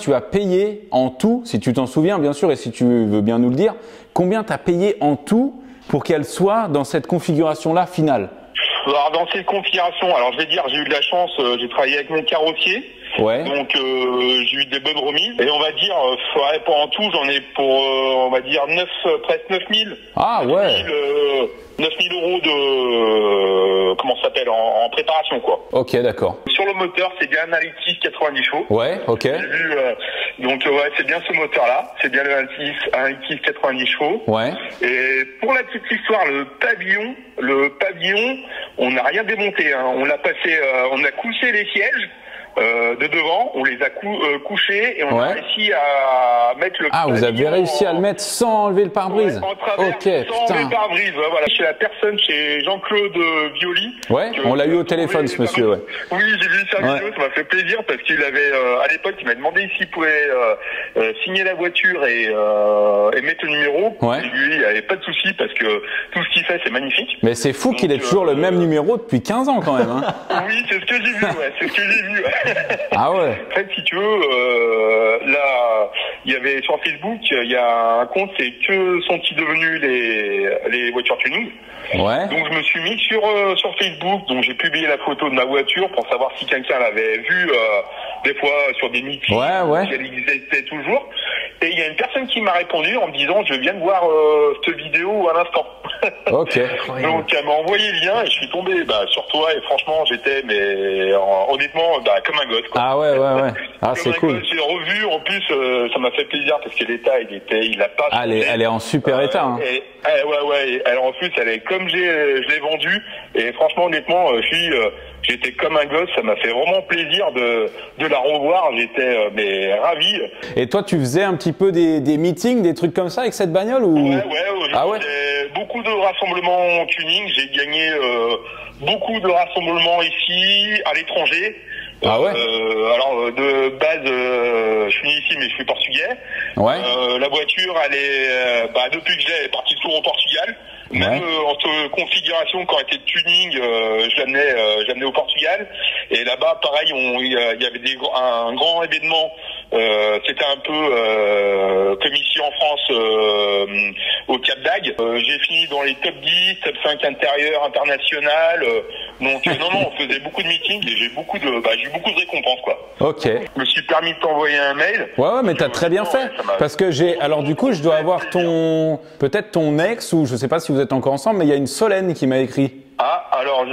tu as payé en tout, si tu t'en souviens bien sûr, et si tu veux bien nous le dire, combien tu as payé en tout pour qu'elle soit dans cette configuration-là finale? Alors dans cette configuration, alors je vais dire, j'ai eu de la chance, j'ai travaillé avec mon carrossier. Ouais. Donc j'ai eu des bonnes remises. Et on va dire, en tout, j'en ai pour, on va dire, presque 9000. Ah ouais. 9000 euros de, comment ça s'appelle, en préparation quoi. Ok, d'accord. Sur le moteur, c'est bien un Altis 90 chevaux. Ouais, ok. J'ai vu, donc ouais, c'est bien ce moteur-là. C'est bien le Altis 90 chevaux. Ouais. Et pour la petite histoire, le pavillon, on n'a rien démonté. Hein. On l'a passé, on a couché les sièges. De devant, on les a couchés et on a réussi à mettre le. Ah, vous avez réussi à le mettre sans enlever le pare-brise. Ouais, en travers, sans enlever le pare-brise. Voilà, chez la personne, chez Jean-Claude Violi. Ouais, on l'a eu au téléphone, ce monsieur. Ouais. Oui, j'ai vu sa vidéo, ça m'a fait plaisir parce qu'il avait, à l'époque, il m'a demandé s'il pouvait signer la voiture et mettre le numéro. Ouais. Et lui, il n'y avait pas de souci parce que tout ce qu'il fait, c'est magnifique. Mais c'est fou qu'il ait toujours le même numéro depuis 15 ans quand même. Hein. Oui, c'est ce que j'ai vu. Ouais, c'est ce que j'ai vu. Ouais. Ah ouais. En fait, si tu veux, là, il y avait sur Facebook, il y a un compte, c'est que sont-ils devenus les voitures tuning. Ouais. Donc je me suis mis sur Facebook, donc j'ai publié la photo de ma voiture pour savoir si quelqu'un l'avait vue des fois sur des meetings, si elle existait toujours. Et il y a une personne qui m'a répondu en me disant je viens de voir cette vidéo à l'instant. Ok. Donc elle m'a envoyé le lien et je suis tombé sur toi et franchement j'étais honnêtement comme un gosse quoi. Ah ouais. Ah c'est cool. J'ai revu en plus ça m'a fait plaisir parce que l'état il a pas. Elle est en super état. Hein. Ouais. Alors en plus elle est comme je l'ai vendue et franchement honnêtement j'étais comme un gosse, ça m'a fait vraiment plaisir de la revoir, j'étais ravi. Et toi tu faisais un petit peu des meetings, des trucs comme ça avec cette bagnole ou? Ouais, j'ai beaucoup de rassemblements tuning, j'ai gagné beaucoup de rassemblements ici, à l'étranger. Ah ouais. Alors de base, je suis ici mais je suis portugais. Ouais. La voiture, elle est, depuis que elle est partie toujours au Portugal. Même en configuration, quand elle était de tuning, je l'amenais au Portugal. Et là-bas, pareil, il y avait un grand événement. C'était un peu comme ici en France, au Cap d'Agde. J'ai fini dans les top 10, top 5 intérieur, international. Donc non, on faisait beaucoup de meetings et j'ai eu beaucoup de récompenses quoi. Ok. Je me suis permis de t'envoyer un mail. Ouais, mais t'as très bien fait. Parce que alors du coup, je dois avoir peut-être ton ex ou je sais pas si vous êtes encore ensemble, mais il y a une Solène qui m'a écrit. Ah, alors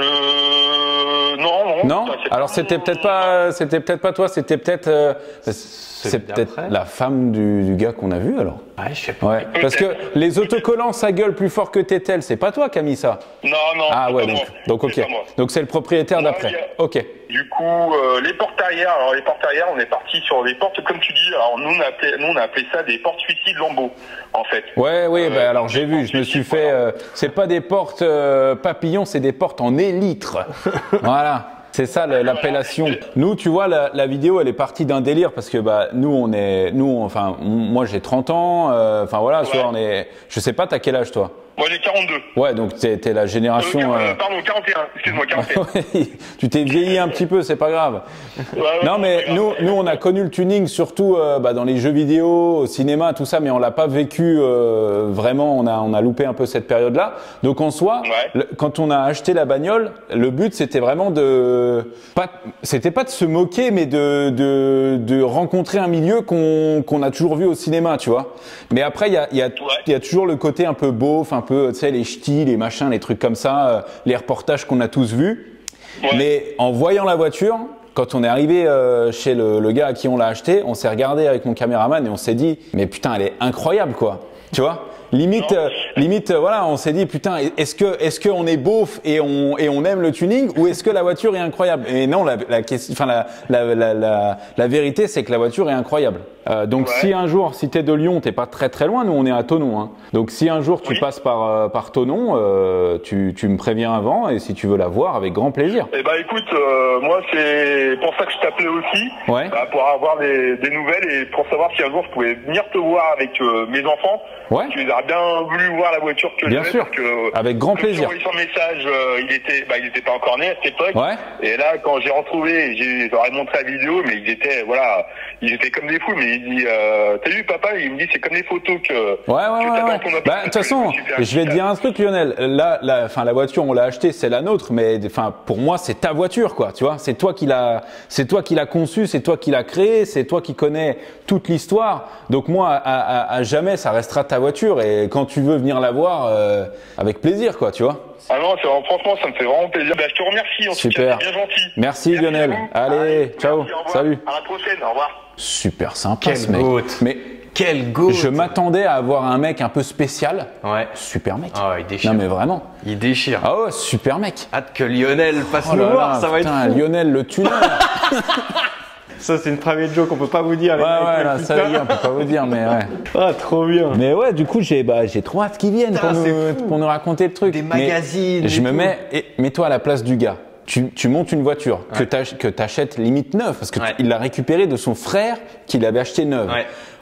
non. Alors c'était peut-être pas toi, c'était peut-être c'est peut-être la femme du gars qu'on a vu alors. Ouais, je sais pas. Ouais. Parce que les autocollants ça gueule plus fort que Tétel, c'est pas toi qui as mis ça. Non. Ah ouais, donc ok. Donc c'est le propriétaire d'après. Ok. Du coup, les portes arrière, on est parti sur des portes comme tu dis. Alors nous on a appelé ça des portes suicides Lambeau en fait. Ouais, alors j'ai vu, je me suis fait c'est pas des portes papillons, c'est des portes en élytre. Voilà. C'est ça l'appellation. Nous, tu vois, la vidéo, elle est partie d'un délire parce que bah enfin, moi j'ai 30 ans, enfin voilà, tu vois, je sais pas, t'as quel âge toi? Moi j'ai 42. Ouais, donc t'es la génération. Pardon, 41. Excuse-moi, 41. Ouais, tu t'es vieilli un petit peu, c'est pas grave. Non, mais nous, on a connu le tuning surtout dans les jeux vidéo, au cinéma, tout ça, mais on l'a pas vécu vraiment. On a loupé un peu cette période-là. Donc en soi, quand on a acheté la bagnole, le but c'était vraiment c'était pas de se moquer, mais de rencontrer un milieu qu'on a toujours vu au cinéma, tu vois. Mais après, il y a toujours le côté un peu beauf, un peu, tu sais, les ch'tis, les machins, les trucs comme ça, les reportages qu'on a tous vus. Mais en voyant la voiture, quand on est arrivé chez le gars à qui on l'a acheté, on s'est regardé avec mon caméraman et on s'est dit, mais putain, elle est incroyable, quoi. Tu vois? Limite, voilà, on s'est dit, putain, est-ce que on est beauf et on aime le tuning, ou est-ce que la voiture est incroyable? Et non, la vérité, c'est que la voiture est incroyable. Donc si un jour, si t'es de Lyon, t'es pas très très loin, nous on est à Thonon, hein. Donc si un jour tu passes par Thonon, tu me préviens avant, et si tu veux la voir, avec grand plaisir. Eh ben écoute, moi c'est pour ça que je t'appelais aussi, pour avoir des nouvelles et pour savoir si un jour je pouvais venir te voir avec mes enfants. Tu les as bien voulu voir la voiture que bien sûr, parce que, avec grand plaisir. J'ai envoyé son message, il était pas encore né à cette époque. Et là, quand j'ai retrouvé, j'aurais montré la vidéo, mais ils étaient comme des fous. Mais il dit, t'as vu papa? Il me dit, c'est comme des photos que. Bah, de toute façon, je vais te dire un truc, Lionel. Là, la voiture, on l'a achetée, c'est la nôtre, mais pour moi, c'est ta voiture, quoi. Tu vois, c'est toi qui l'as conçue, c'est toi qui l'as créée, c'est toi qui connais toute l'histoire. Donc moi, à jamais, ça restera ta voiture, et quand tu veux venir la voir, avec plaisir, quoi, tu vois. Ah non, franchement, ça me fait vraiment plaisir. Bah, je te remercie, en tout cas, c'est bien gentil. Merci Lionel. Allez, ciao, salut. À la prochaine, au revoir. Super sympa ce mec. Mais quel goût. Je m'attendais à avoir un mec un peu spécial. Super mec. Ah, il déchire. Non mais vraiment. Il déchire. Ah ouais, super mec. Hâte que Lionel passe nous voir, ça va être fou. Lionel le tunnel. Ça, c'est une private joke qu'on peut pas vous dire. Là, ça y est, on peut pas vous dire, mais ouais. Ah, trop bien. Mais ouais, du coup, j'ai trop hâte qu'ils viennent pour nous raconter le truc. Des magazines. Mais je me mets-toi à la place du gars. Tu montes une voiture que t'achètes limite neuve, parce que il l'a récupérée de son frère qui l'avait acheté neuve.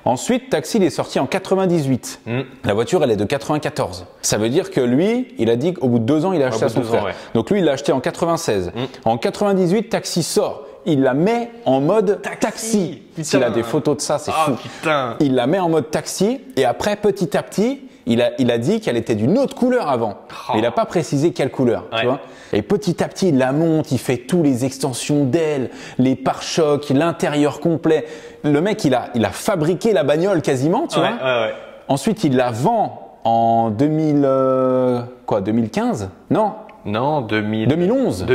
Ensuite, Taxi, il est sorti en 98. La voiture, elle est de 94. Ça veut dire que lui, il a dit qu'au bout de 2 ans, il a acheté à son frère. Donc lui, il l'a acheté en 96. En 98, Taxi sort. Il la met en mode taxi. Il a des photos de ça, c'est fou. Putain. Il la met en mode taxi, et après, petit à petit, il a dit qu'elle était d'une autre couleur avant. Mais il n'a pas précisé quelle couleur, tu vois. Et petit à petit, il la monte, il fait tous les extensions d'ailes, les pare-chocs, l'intérieur complet. Le mec, il a fabriqué la bagnole quasiment, tu vois. Ensuite, il la vend en 2015? Non, 2011.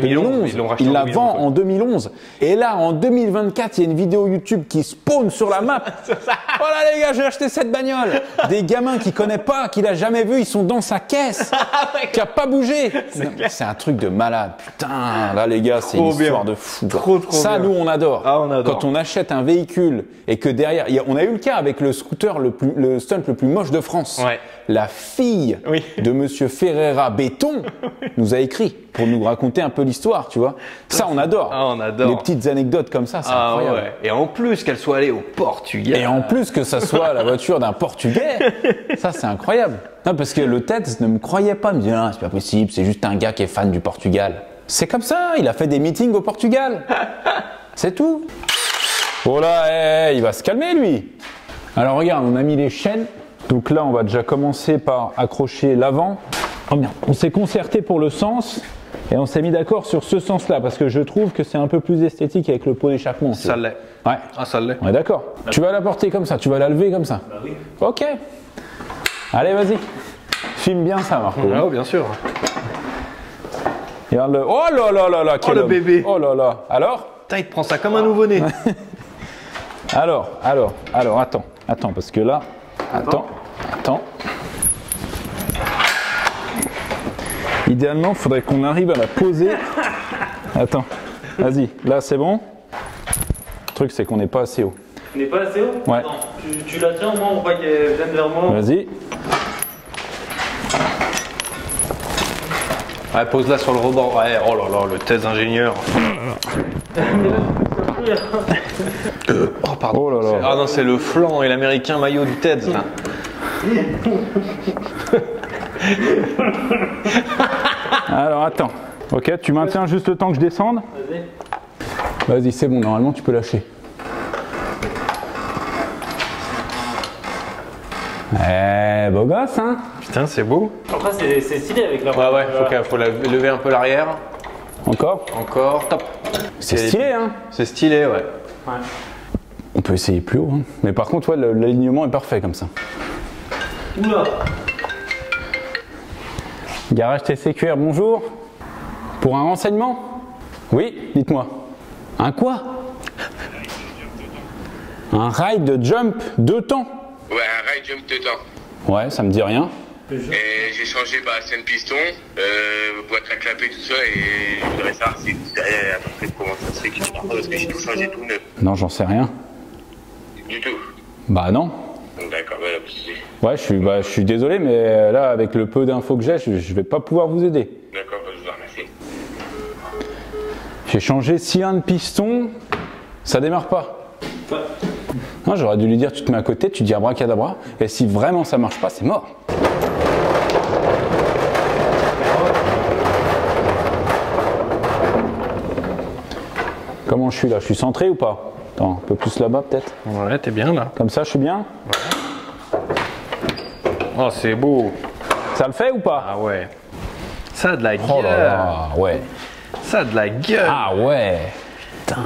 Il la vend en 2011. Et là, en 2024, il y a une vidéo YouTube qui spawn sur la map. Voilà les gars, j'ai acheté cette bagnole. Des gamins qui connaissent pas, qui l'a jamais vu, ils sont dans sa caisse, qui a pas bougé. C'est un truc de malade. Putain, là les gars, c'est une histoire de fou. Trop ça, bien. nous, on adore. Ah, on adore. Quand on achète un véhicule et que derrière, on a eu le cas avec le scooter, le stunt le plus moche de France. La fille de Monsieur Ferreira Béton nous a écrit pour nous raconter un peu l'histoire, tu vois. Ça, on adore. Ah, on adore. Les petites anecdotes comme ça, c'est incroyable. Et en plus qu'elle soit allée au Portugal. Et en plus que ça soit la voiture d'un Portugais, ça c'est incroyable. Non, parce que le Teds ne me croyait pas, il me disait ah, c'est pas possible, c'est juste un gars qui est fan du Portugal. C'est comme ça, il a fait des meetings au Portugal. C'est tout. Oh là, il va se calmer lui. Alors regarde, on a mis les chaînes. Donc là, on va déjà commencer par accrocher l'avant. Oh merde, on s'est concerté pour le sens et on s'est mis d'accord sur ce sens-là parce que je trouve que c'est un peu plus esthétique avec le pot d'échappement. Ça l'est. Ouais. Ah, ça l'est. On est d'accord. Tu vas la porter comme ça, tu vas la lever comme ça. Bah oui. Ok. Allez, vas-y. Filme bien ça, Marco. Oh, bien sûr. Regarde le. Oh là là là là, quel le homme. bébé. Oh là là. Alors? Putain, il te prend ça comme un nouveau-né. Alors, attends, parce que là. Attends. Idéalement, il faudrait qu'on arrive à la poser. Attends, vas-y, là c'est bon. Le truc, c'est qu'on n'est pas assez haut. On n'est pas assez haut? Ouais. Attends, tu la tiens, moi, on voit qu'elle vienne vers moi. Vas-y. Ouais, pose-la sur le rebord. Ouais, oh là là, le test ingénieur. Oh, pardon. Oh là là. Ah non, c'est le flanc et l'américain maillot du TED, là. Alors attends. Ok, tu maintiens juste le temps que je descende. Vas-y, c'est bon, normalement tu peux lâcher. Eh, beau gosse, hein? Putain, c'est beau. Après, c'est stylé avec la Ouais, faut lever un peu l'arrière. Encore? Encore, top. C'est stylé, hein? C'est stylé, ouais. On peut essayer plus haut, hein. Mais par contre, ouais, l'alignement est parfait comme ça. Oula. Garage TCQR, bonjour. Pour un renseignement? Oui, dites-moi. Un quoi? Un ride de jump 2 temps? Ouais, un ride jump 2 temps. Ouais, ça me dit rien. Et j'ai changé scène piston, boîte à clapper, tout ça, et je voudrais savoir si tu savais à peu près comment ça se fait que tu marques, parce que j'ai tout changé, tout neuf. Non, j'en sais rien. Du tout. Bah non. D'accord, voilà, c'est... Ouais, je suis désolé, mais là, avec le peu d'infos que j'ai, je vais pas pouvoir vous aider. D'accord, je vous remercie. J'ai changé cylindre piston, ça démarre pas. Non, j'aurais dû lui dire, tu te mets à côté, tu dis abracadabra, et si vraiment ça marche pas, c'est mort. Comment je suis là? Je suis centré ou pas? Attends, un peu plus là-bas peut-être? Ouais, t'es bien là. Comme ça, je suis bien? Oh, c'est beau. Ça le fait ou pas? Ah ouais. Ça a de la gueule. Oh là là, ouais. Ça a de la gueule. Ah ouais. Putain.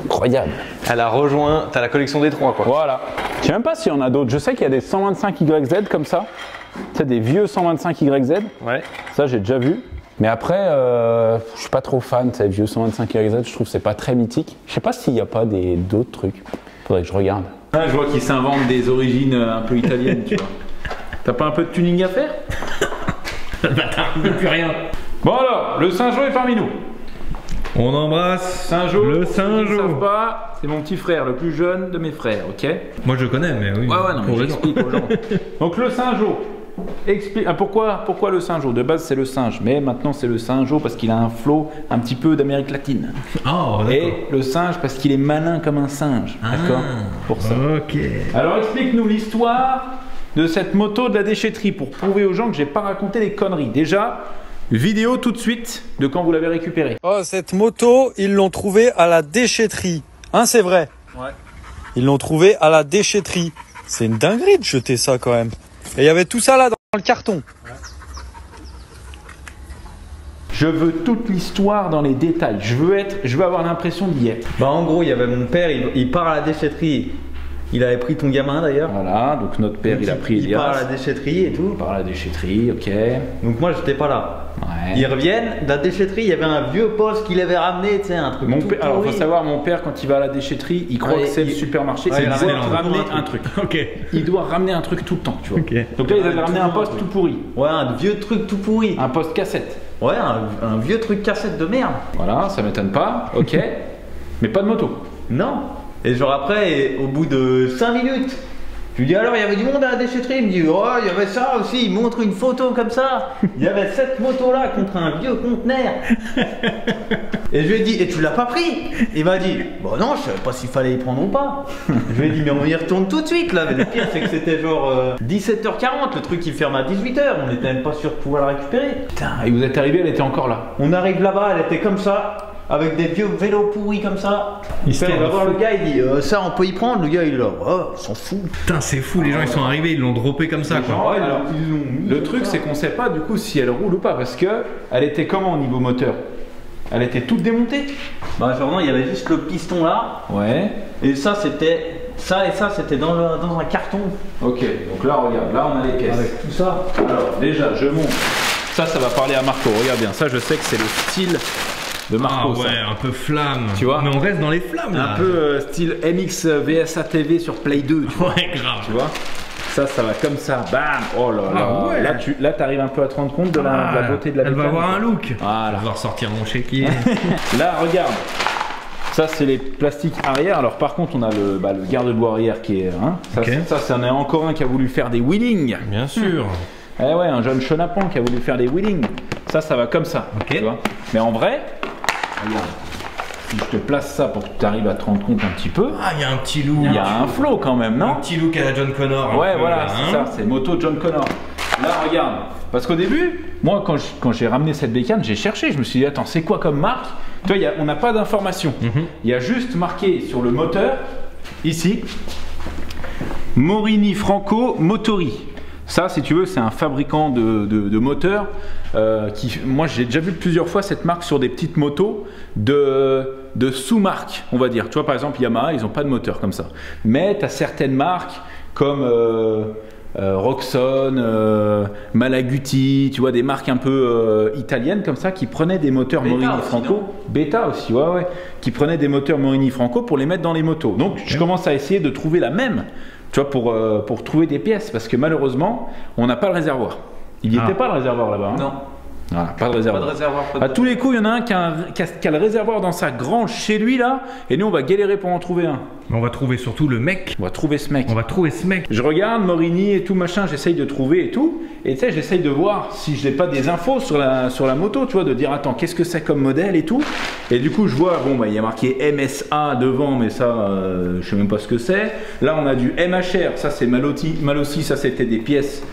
Incroyable. Elle a rejoint, t'as la collection des 3 quoi. Voilà. Je sais même pas s'il y en a d'autres. Je sais qu'il y a des 125 YZ comme ça. Tu sais, des vieux 125 YZ. Ouais. Ça, j'ai déjà vu. Mais après, je suis pas trop fan de ces vieux 125 YZ. Je trouve que c'est pas très mythique. Je sais pas s'il y a pas d'autres trucs. Faudrait que je regarde. Ah, je vois qu'ils s'inventent des origines un peu italiennes, tu vois. T'as pas un peu de tuning à faire? Le bâtard, il veut plus rien. Bon alors, le Saint-Jean est parmi nous. On embrasse Saint-Jean, le ceux qui ne Saint-Jean. savent pas, c'est mon petit frère, le plus jeune de mes frères, ok? Moi je connais, mais oui. Ouais, non, mais pour raison. j'explique aux gens. Donc le Saint-Jean, explique. Ah, pourquoi le Saint-Jean? De base c'est le singe, mais maintenant c'est le Saint-Jean parce qu'il a un flow un petit peu d'Amérique latine. Oh, d'accord. Et le singe parce qu'il est malin comme un singe, d'accord? Pour ça. Ok. Alors explique-nous l'histoire de cette moto de la déchetterie pour prouver aux gens que j'ai pas raconté des conneries. Déjà, vidéo tout de suite de quand vous l'avez récupérée. Oh, cette moto, ils l'ont trouvée à la déchetterie. Hein, c'est vrai? Ouais. Ils l'ont trouvée à la déchetterie. C'est une dinguerie de jeter ça quand même. Et il y avait tout ça là dans le carton. Je veux toute l'histoire dans les détails. Je veux avoir l'impression d'y être. Bah en gros, il y avait mon père, il part à la déchetterie. Il avait pris ton gamin d'ailleurs. Voilà, donc notre père il a pris Il Elias. part à la déchetterie et tout. Il part à la déchetterie, ok. Donc moi j'étais pas là. Ouais. Ils reviennent, de la déchetterie, il y avait un vieux poste qu'il avait ramené, tu sais, un truc Mon tout père, alors faut pourri. savoir, mon père quand il va à la déchetterie, il croit Ouais, que c'est le il- supermarché, Ouais, il il doit ramène ramener un un truc. Ok. Il doit ramener un truc tout le temps, tu vois. Ok. Donc là ils avaient ramené un poste tout pourri, Ouais, un vieux truc tout pourri. un poste cassette. Ouais, un vieux truc cassette de merde. Voilà, ça m'étonne pas, ok. Mais pas de moto. Non. Et genre après, au bout de 5 minutes, je lui dis alors il y avait du monde à la déchetterie, il me dit oh il y avait ça aussi, il montre une photo comme ça, il y avait cette moto là contre un vieux conteneur. Et je lui ai dit et tu l'as pas pris? Il m'a dit bon non je savais pas s'il fallait y prendre ou pas. Je lui ai dit mais on y retourne tout de suite là, mais le pire c'est que c'était genre 17h40, le truc il ferme à 18h, on était même pas sûr de pouvoir la récupérer. Putain, et vous êtes arrivé, elle était encore là. On arrive là-bas, elle était comme ça, avec des vieux vélos pourris comme ça. Il va voir le gars, il dit ça on peut y prendre. Le gars il est là, oh, il s'en fout. Putain, c'est fou, les gens ils sont arrivés, ils l'ont droppé comme ça quoi. Ouais, alors, le truc c'est qu'on sait pas du coup si elle roule ou pas parce que elle était comment au niveau moteur? Elle était toute démontée? Bah genre non, il y avait juste le piston là. Ouais. Et ça c'était ça et ça c'était dans un carton. Ok, donc là regarde, là on a les pièces. Avec tout ça. Alors déjà je montre. Ça va parler à Marco, regarde bien, ça je sais que c'est le style de Marco. Ah ouais, un peu flamme. Tu vois? Mais on reste dans les flammes là. Un peu style MX VSA TV sur Play 2, tu vois. Ouais, grave. Tu vois? Ça va comme ça, bam. Oh là là. Ah ouais. Là t'arrives un peu à te rendre compte de la beauté de la Elle va bécane. avoir un look. Voilà. Elle va ressortir mon chéquier. Là regarde. Ça c'est les plastiques arrière. Alors par contre on a le garde-bois arrière qui est Ok. ça c'en est encore un qui a voulu faire des wheelings. Bien sûr. Eh ouais, un jeune chenapan qui a voulu faire des wheelings. ça va comme ça. Ok. Tu vois. Mais en vrai, regarde, si je te place ça pour que tu arrives à te rendre compte un petit peu, Ah, il y a un petit loup. il y a un flow quand même, non? Un petit look à la John Connor. Ouais, voilà, là, c'est ça, c'est moto John Connor. Là, regarde, parce qu'au début, moi, quand j'ai ramené cette bécane, j'ai cherché, je me suis dit, attends, c'est quoi comme marque? Tu vois, on n'a pas d'informations. Il y a juste marqué sur le moteur, ici, Morini Franco Motori. Ça, si tu veux, c'est un fabricant de moteurs moi, j'ai déjà vu plusieurs fois cette marque sur des petites motos de sous-marques, on va dire. Tu vois, par exemple, Yamaha, ils n'ont pas de moteur comme ça. Mais tu as certaines marques comme Roxxon, Malaguti, tu vois, des marques un peu italiennes comme ça qui prenaient des moteurs Morini Franco. Beta aussi, ouais, qui prenaient des moteurs Morini Franco pour les mettre dans les motos. Donc, je commence à essayer de trouver la même. Tu vois, pour trouver des pièces, parce que malheureusement, on n'a pas le réservoir. Il n'y était pas le réservoir là-bas. Hein. Non. Voilà, pas de réservoir. Pas de réservoir. À tous les coups, il y en a un qui a le réservoir dans sa grange chez lui là, et nous on va galérer pour en trouver un. On va trouver surtout le mec. On va trouver ce mec. On va trouver ce mec. Je regarde Morini et tout machin, j'essaye de trouver et tout, et tu sais, j'essaye de voir si je n'ai pas des infos sur la moto, tu vois, de dire attends, qu'est-ce que c'est comme modèle et tout. Et du coup, je vois, bon, bah il y a marqué MSA devant, mais ça, je sais même pas ce que c'est. Là, on a du MHR, ça c'est Malossi, ça c'était des pièces.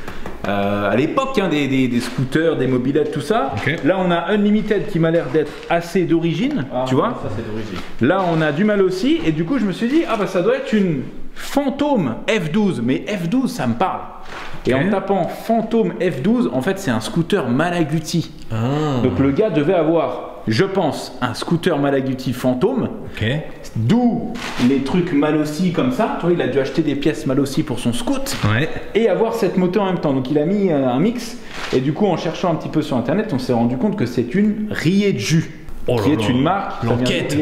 À l'époque, hein, des scooters, des mobylettes, tout ça. Okay. Là, on a Unlimited qui m'a l'air d'être assez d'origine, tu vois. Ça, c'est d'origine. Là, on a du Malossi, et du coup, je me suis dit, ah bah ça doit être une Phantom F12, mais F12, ça me parle. Et en tapant Phantom F12, en fait, c'est un scooter Malaguti. Donc le gars devait avoir, je pense, un scooter Malaguti Phantom. D'où les trucs Malossi comme ça. Tu vois, il a dû acheter des pièces Malossi pour son scoot et avoir cette moto en même temps. Donc il a mis un mix. Et du coup, en cherchant un petit peu sur internet, on s'est rendu compte que c'est une Rieju. Qui est une marque. L'enquête.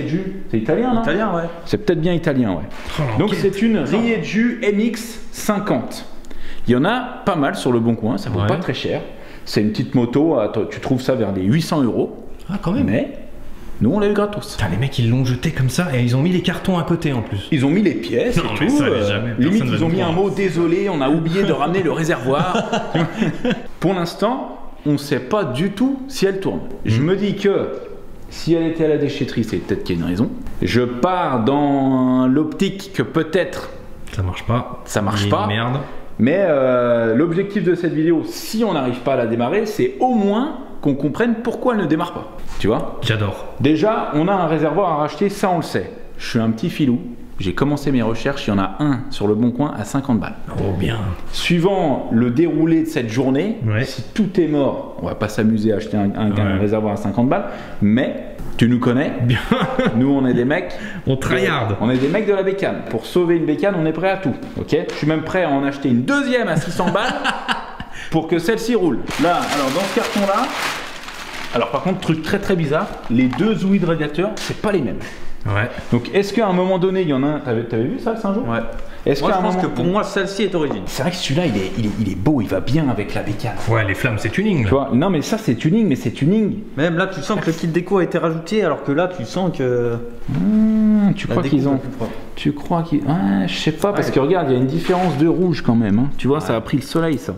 C'est italien, non? Italien, ouais. C'est peut-être bien italien, ouais. Donc c'est une Rieju MX50. Il y en a pas mal sur le bon coin, ça vaut pas très cher. C'est une petite moto, tu trouves ça vers les 800 €. Ah, quand même. Mais nous, on l'a eu gratos. Putain, les mecs, ils l'ont jeté comme ça et ils ont mis les cartons à côté en plus. Ils ont mis les pièces Non, et mais tout. ça, jamais, Limite, personne ils ont va mis nous un mot désolé, on a oublié de ramener le réservoir. Pour l'instant, on ne sait pas du tout si elle tourne. Je me dis que si elle était à la déchetterie, c'est peut-être qu'il y a une raison. Je pars dans l'optique que peut-être ça marche pas. Ça marche pas. Merde. Mais l'objectif de cette vidéo, si on n'arrive pas à la démarrer, c'est au moins qu'on comprenne pourquoi elle ne démarre pas. Tu vois? J'adore. Déjà, on a un réservoir à racheter, ça on le sait. Je suis un petit filou. J'ai commencé mes recherches, il y en a un sur le bon coin à 50 balles. Oh bien. Suivant le déroulé de cette journée, si tout est mort, on va pas s'amuser à acheter un réservoir à 50 balles, mais tu nous connais, bien. Nous on est des mecs, on tryhard. On est des mecs de la bécane. Pour sauver une bécane, on est prêt à tout. Ok, je suis même prêt à en acheter une deuxième à 600 balles pour que celle-ci roule. Là, alors dans ce carton-là, alors par contre, truc très très bizarre, les deux ouïes de radiateur, c'est pas les mêmes. Ouais. Donc est-ce qu'à un moment donné, il y en a un. T'avais vu ça le Saint-Jean? Ouais. Moi, je pense que pour moi, celle-ci est d'origine. C'est vrai que celui-là, il est beau, il va bien avec la bécane. Ouais, les flammes, c'est tuning. Tu vois, non, mais ça, c'est tuning, mais c'est tuning. Même là, tu sens que le kit déco a été rajouté, alors que là, tu sens que. Tu crois qu'ils ont. Tu crois qu'ils. Ouais, je sais pas, parce que regarde, il y a une différence de rouge quand même. Hein. Tu vois, ça a pris le soleil, ça.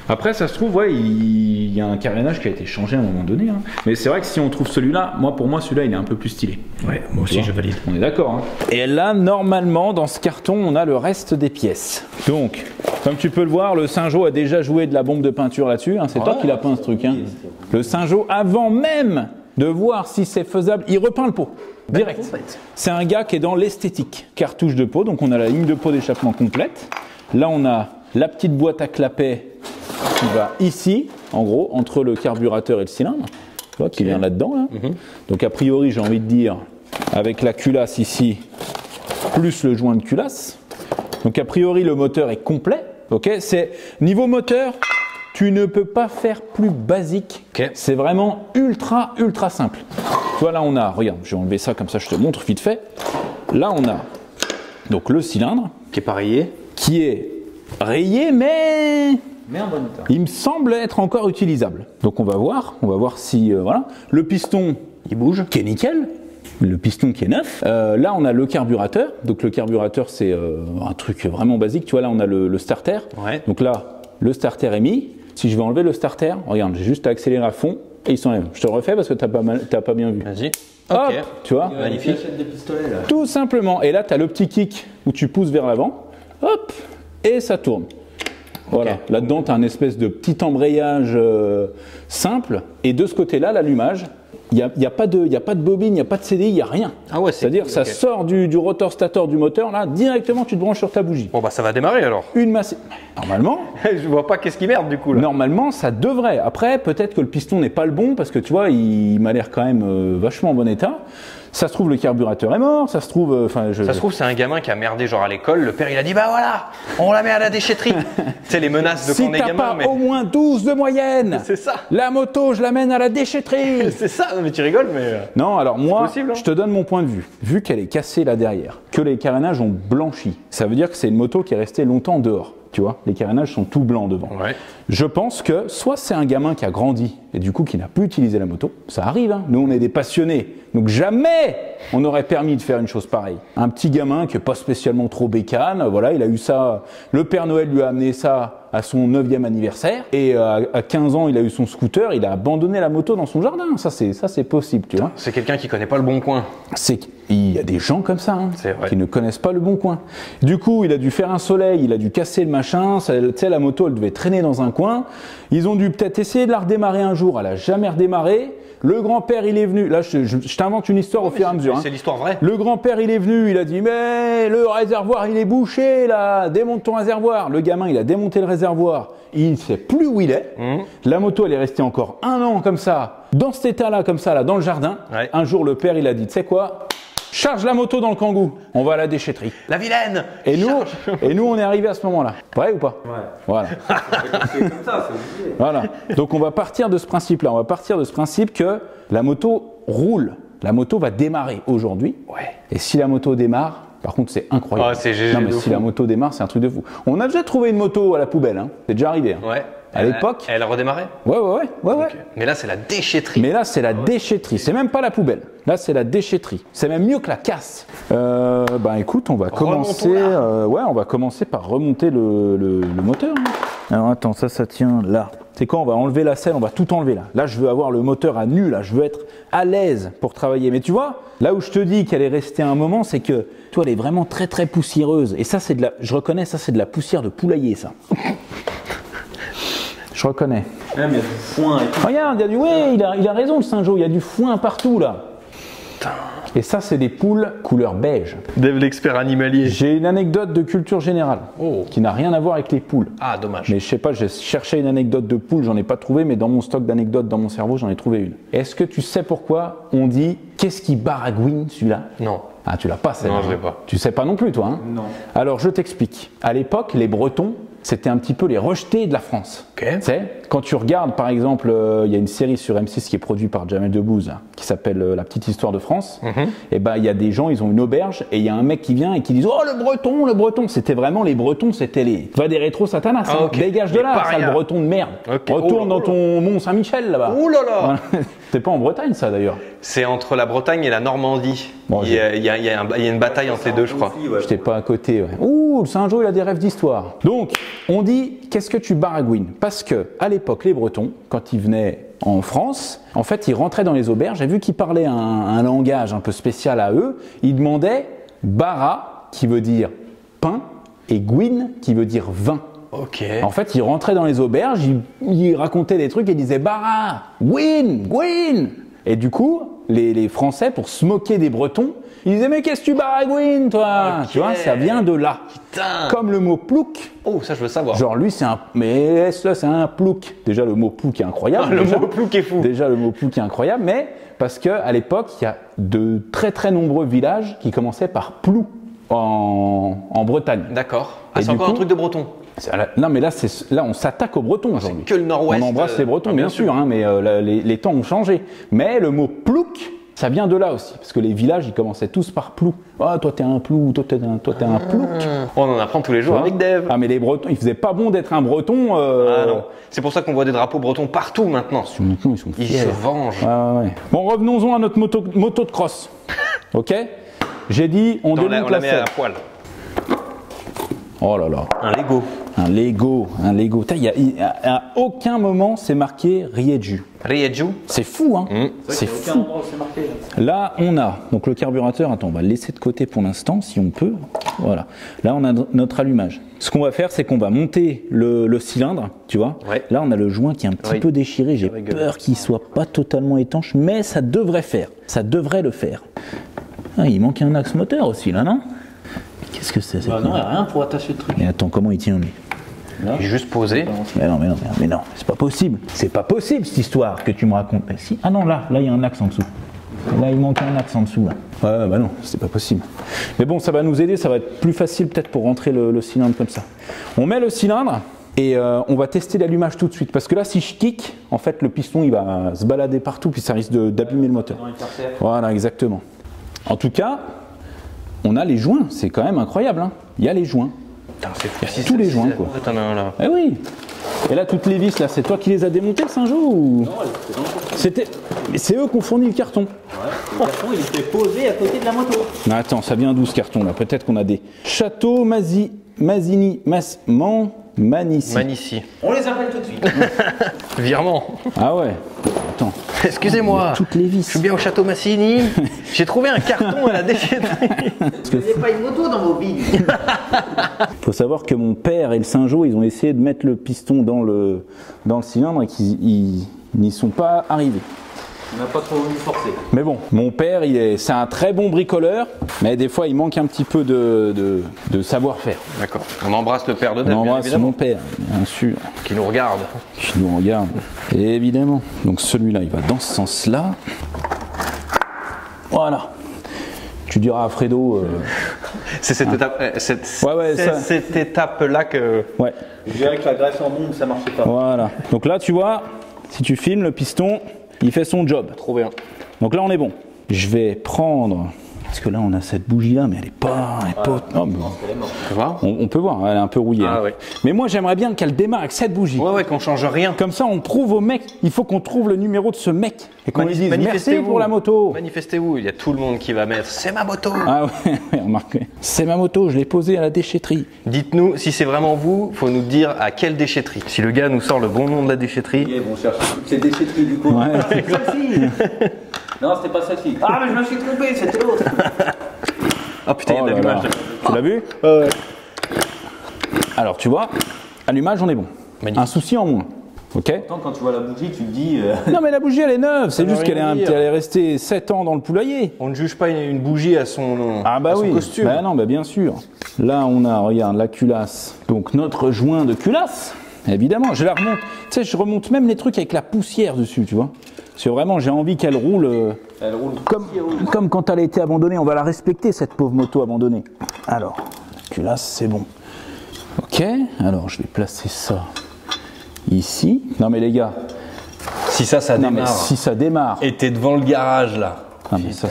Après, ça se trouve, ouais, il y a un carénage qui a été changé à un moment donné. Hein. Mais c'est vrai que si on trouve celui-là, pour moi, celui-là, il est un peu plus stylé. Ouais, moi aussi, je valide. On est d'accord. Hein. Et là, normalement, dans ce carton, on a le reste des pièces. Donc, comme tu peux le voir, le Saint-Jean a déjà joué de la bombe de peinture là-dessus. Hein. C'est toi qui l'as peint, ce truc. Hein. Le Saint-Jean, avant même de voir si c'est faisable, il repeint le pot. Direct. C'est un gars qui est dans l'esthétique. Cartouche de pot, donc on a la ligne de pot d'échappement complète. Là, on a la petite boîte à clapet qui va ici, en gros, entre le carburateur et le cylindre, tu vois, qui vient là-dedans. Là. Donc a priori, j'ai envie de dire, avec la culasse ici, plus le joint de culasse. Donc a priori, le moteur est complet. Okay, c'est niveau moteur, tu ne peux pas faire plus basique. C'est vraiment ultra, ultra simple. Tu vois, là, on a, regarde, je vais enlever ça comme ça, je te montre vite fait. Là, on a donc le cylindre. Qui est pas rayé. Qui est rayé, mais en bon état. Il me semble être encore utilisable. Donc on va voir si voilà. Le piston, il bouge, qui est nickel. Le piston qui est neuf. Là on a le carburateur. Donc le carburateur c'est un truc vraiment basique. Tu vois là on a le starter. Donc là le starter est mis. Si je vais enlever le starter, regarde, j'ai juste à accélérer à fond. et il s'enlève. Je te le refais parce que t'as pas bien vu. Vas-y. Hop, Ok. tu vois. Magnifique. Des pistolets là. Tout simplement. Et là, tu as le petit kick où tu pousses vers l'avant. Hop, et ça tourne. Voilà. Ok. Là-dedans, tu as un espèce de petit embrayage simple. Et de ce côté-là, l'allumage, il n'y a pas de bobine, il n'y a pas de CDI, il n'y a rien. Ah ouais, c'est-à-dire que ça sort du rotor stator du moteur, là, directement, tu te branches sur ta bougie. Bon bah ça va démarrer alors. Une masse. Normalement. Je vois pas qu'est-ce qui merde du coup là. Normalement, ça devrait. Après, peut-être que le piston n'est pas le bon parce que tu vois, il m'a l'air quand même vachement en bon état. Ça se trouve, le carburateur est mort. Ça se trouve, Ça se trouve, c'est un gamin qui a merdé genre à l'école. Le père il a dit bah voilà, on la met à la déchetterie. Tu sais les menaces de si quand on est t'as gamin. pas Mais au moins 12 de moyenne, c'est ça. la moto, je l'amène à la déchetterie. C'est ça. Mais tu rigoles mais. Non, alors moi, possible, hein. je te donne mon point de vue. Vu qu'elle est cassée là derrière, que les carénages ont blanchi, ça veut dire que c'est une moto qui est restée longtemps dehors. Tu vois, les carénages sont tout blancs devant. Ouais. Je pense que soit c'est un gamin qui a grandi et du coup qui n'a plus utilisé la moto, ça arrive, hein. Nous on est des passionnés, donc jamais on aurait permis de faire une chose pareille. Un petit gamin qui n'est pas spécialement trop bécane, voilà, il a eu ça, le Père Noël lui a amené ça à son 9e anniversaire et à 15 ans il a eu son scooter, il a abandonné la moto dans son jardin, ça c'est possible, tu vois. C'est quelqu'un qui connaît pas le bon coin. Il y a des gens comme ça, hein, C'est vrai. qui ne connaissent pas le bon coin. Du coup, il a dû faire un soleil, il a dû casser le machin, tu sais, la moto, elle devait traîner dans un coin. Ils ont dû peut-être essayer de la redémarrer un jour, elle a jamais redémarré. Le grand-père, il est venu, là, je t'invente une histoire au fur et à mesure. C'est l'histoire vraie. Le grand-père, il est venu, il a dit, mais le réservoir, il est bouché, là, démonte ton réservoir. Le gamin, il a démonté le réservoir, il ne sait plus où il est. La moto, elle est restée encore 1 an comme ça, dans cet état-là, comme ça, là, dans le jardin. Ouais. Un jour, le père, il a dit, tu sais quoi? Charge la moto dans le Kangoo, on va à la déchetterie. La vilaine. Et nous, on est arrivé à ce moment-là. Vrai ou pas? Ouais. Voilà. C'est comme ça, c'est obligé. Voilà. Donc on va partir de ce principe-là. On va partir de ce principe que la moto roule. La moto va démarrer aujourd'hui. Ouais. Et si la moto démarre, par contre, c'est incroyable. Ah, c'est GG non, mais de si fou. la moto démarre, c'est un truc de fou. On a déjà trouvé une moto à la poubelle. Hein. C'est déjà arrivé. Hein. Ouais. À l'époque. Elle a redémarré. Ouais. Ok. Mais là c'est la déchetterie. Mais là, c'est la déchetterie. C'est même pas la poubelle. Là, c'est la déchetterie. C'est même mieux que la casse. Ben écoute, on va commencer. On va commencer par remonter le moteur. Hein. Alors attends, ça tient là. C'est quoi? On va enlever la selle, on va tout enlever là. Là, je veux avoir le moteur à nu. Là, je veux être à l'aise pour travailler. Mais tu vois, là où je te dis qu'elle est restée un moment, c'est que toi, elle est vraiment très très poussiéreuse. Et ça, c'est de la. Je reconnais, ça, c'est de la poussière de poulailler, ça. Je reconnais. Même il y a du foin et tout. Regarde, il y a du. Ouais, il a raison, le Saint-Jean. Il y a du foin partout là. Et ça, c'est des poules couleur beige. Dave l'expert animalier. J'ai une anecdote de culture générale qui n'a rien à voir avec les poules. Ah dommage. Mais je sais pas, j'ai cherché une anecdote de poule, j'en ai pas trouvé, mais dans mon stock d'anecdotes, dans mon cerveau, j'en ai trouvé une. Est-ce que tu sais pourquoi on dit qu'est-ce qui baragouine celui-là? Non. Ah, tu l'as pas, celle-là. Non, je l'ai pas. Tu sais pas non plus, toi, hein? Non. Alors, je t'explique. À l'époque, les Bretons, c'était un petit peu les rejetés de la France. Ok. Tu sais, quand tu regardes, par exemple, il y a une série sur M6 qui est produite par Jamel Debbouze, qui s'appelle La petite histoire de France. Et ben, il y a des gens, ils ont une auberge, et il y a un mec qui vient et qui dit, oh, le Breton. C'était vraiment les Bretons, c'était les. Va des rétro satanas. Ah, hein. ok. Dégage de Les là, parias. sale Breton de merde. Ok. Retourne dans ton Mont Saint-Michel là-bas. Ouh là là. Voilà. C'est pas en Bretagne, ça d'ailleurs. C'est entre la Bretagne et la Normandie. Bon, il y a une bataille entre les deux, je crois. J'étais pas à côté. Ouais. Ouh, le Saint-Jean, il a des rêves d'histoire. Donc, on dit, qu'est-ce que tu baragouines? Parce que à l'époque, les Bretons, quand ils venaient en France, en fait, ils rentraient dans les auberges et vu qu'ils parlaient un langage un peu spécial à eux, ils demandaient bara, qui veut dire pain, et gouine, qui veut dire vin. Ok. En fait, ils rentraient dans les auberges, ils racontaient des trucs et ils disaient bara, gouine. Et du coup, les Français, pour se moquer des Bretons, ils disaient mais qu'est-ce que tu baragouines toi? Ok. Tu vois, ça vient de là. Putain. Comme le mot plouc. Oh, ça je veux savoir. Genre lui c'est un. Mais là c'est un plouc. Déjà le mot plouc est incroyable. Ah, le déjà. mot plouc est fou. Déjà le mot plouc est incroyable, mais parce que à l'époque il y a de très très nombreux villages qui commençaient par plou en Bretagne. D'accord. Ah, Et c'est du encore coup- un truc de breton. Non mais là on s'attaque aux Bretons aujourd'hui. que le nord-ouest, On embrasse les Bretons bien bien sûr, hein, mais les temps ont changé. Mais le mot plouc, ça vient de là aussi, parce que les villages ils commençaient tous par plou. Ah toi t'es un plou, toi t'es un plouc. On en apprend tous les Tu jours vois. avec Dave. Ah mais les Bretons, il faisait pas bon d'être un Breton. Ah non. C'est pour ça qu'on voit des drapeaux bretons partout maintenant. Maintenant ils sont Ils fiers. se vengent. Ouais. Bon revenons-en à notre moto de cross. Ok. J'ai dit on On démonte la la met à selle. la poêle. Oh là là. Un Lego. Un Lego. À aucun moment c'est marqué Rieju. Rieju. C'est fou, hein. C'est fou. Là, on a donc le carburateur. Attends, on va le laisser de côté pour l'instant, si on peut. Voilà. Là, on a notre allumage. Ce qu'on va faire, c'est qu'on va monter le cylindre, tu vois. Ouais. Là, on a le joint qui est un petit peu déchiré. J'ai peur qu'il soit pas totalement étanche, mais ça devrait faire. Ça devrait le faire. Ah, il manque un axe moteur aussi, là, non? Qu'est-ce que c'est? Bah non, il n'y a rien pour attacher le truc. Mais attends, comment il tient, lui? Il est juste posé. Mais non, c'est pas possible. C'est pas possible cette histoire que tu me racontes. Mais si. Ah non, là, il y a un axe en dessous. Là, il manque un axe en dessous. Là. Ouais, bah non, c'est pas possible. Mais bon, ça va nous aider, ça va être plus facile peut-être pour rentrer le cylindre comme ça. On met le cylindre et on va tester l'allumage tout de suite. Parce que là, si je kick, en fait, le piston, il va se balader partout, puis ça risque d'abîmer le moteur. Voilà, exactement. En tout cas, on a les joints. C'est quand même incroyable. Hein. Il y a les joints. Tous les joints, quoi. T'en as un là. Eh oui. Et là, toutes les vis, là, c'est toi qui les as démontées, Saint-Jean ou... Non, c'était. Mais c'est eux qui ont fourni le carton. Ouais, le carton, il était posé à côté de la moto. Mais attends, ça vient d'où ce carton là? Peut-être qu'on a des Château Manici. Manici. On les appelle tout de suite. Virement. Ah ouais. Attends. Excusez-moi. Toutes les vis. Je suis bien au Château Massini. J'ai trouvé un carton à la déchetterie. Vous n'avez pas une moto dans vos billes. Faut savoir que mon père et le Saint-Jean, ils ont essayé de mettre le piston dans le cylindre et qu'ils n'y sont pas arrivés. On n'a pas trop voulu forcer. Mais bon, mon père, c'est un très bon bricoleur, mais des fois, il manque un petit peu de savoir-faire. D'accord. On embrasse le père de Dave. On embrasse mon père, bien sûr. Qui nous regarde. Qui nous regarde, et évidemment. Donc celui-là, il va dans ce sens-là. Voilà. Tu diras à Fredo... C'est cette étape-là que... Ouais. Je dirais que la graisse en bombe, ça marchait pas. Voilà. Donc là, tu vois, si tu filmes, le piston, il fait son job. Trop bien. Donc là, on est bon. Je vais prendre... Parce que là, on a cette bougie-là, mais elle est pas... Non, mais... on peut voir, elle est un peu rouillée. Ah, hein. ouais. Mais moi, j'aimerais bien qu'elle démarre avec cette bougie. Ouais, qu'on change rien. Comme ça, on prouve au mec, il faut qu'on trouve le numéro de ce mec. Et qu'on lui dise merci pour la moto. Manifestez-vous, il y a tout le monde qui va mettre c'est ma moto. Ah ouais, remarquez. C'est ma moto, je l'ai posée à la déchetterie. Dites-nous, si c'est vraiment vous, faut nous dire à quelle déchetterie. Si le gars nous sort le bon nom de la déchetterie. Ils vont chercher toutes ces déchetteries du coup. Ouais. C'est celle-ci. Non, c'était pas celle-ci. Ah, mais je me suis trompé, c'était l'autre. Ah putain, il y a de l'allumage. Tu l'as vu? Ouais. Alors, tu vois, allumage, on est bon. Magnifique. Un souci en moins. Ok? Quand tu vois la bougie, tu te dis. Non, mais la bougie, elle est neuve. C'est juste qu'elle rien dire. est restée 7 ans dans le poulailler. On ne juge pas une bougie à son, Ah bah à son oui, costume. bah non, bah bien sûr. Là, on a, regarde, la culasse. Donc, notre joint de culasse, évidemment. Je la remonte. Tu sais, je remonte même les trucs avec la poussière dessus, tu vois. Parce que vraiment, j'ai envie qu'elle roule. Elle roule Comme quand elle a été abandonnée. On va la respecter, cette pauvre moto abandonnée. Alors, la culasse, c'est bon. Ok, alors je vais placer ça ici. Non mais les gars, Si ça non, mais démarre. si ça démarre. Et t'es devant le garage là. Ah, mais ça,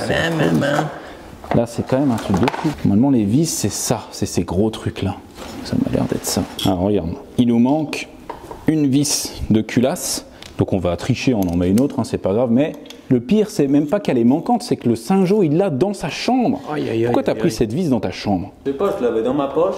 là, c'est quand même un truc de fou. Normalement, les vis, c'est ça. C'est ces gros trucs-là. Ça m'a l'air d'être ça. Alors, regarde. Il nous manque une vis de culasse. Donc, on va tricher, on en met une autre, hein, c'est pas grave. Mais le pire, c'est même pas qu'elle est manquante, c'est que le Saint-Jean, il l'a dans sa chambre. Pourquoi t'as pris cette vis dans ta chambre? Je sais pas, je l'avais dans ma poche.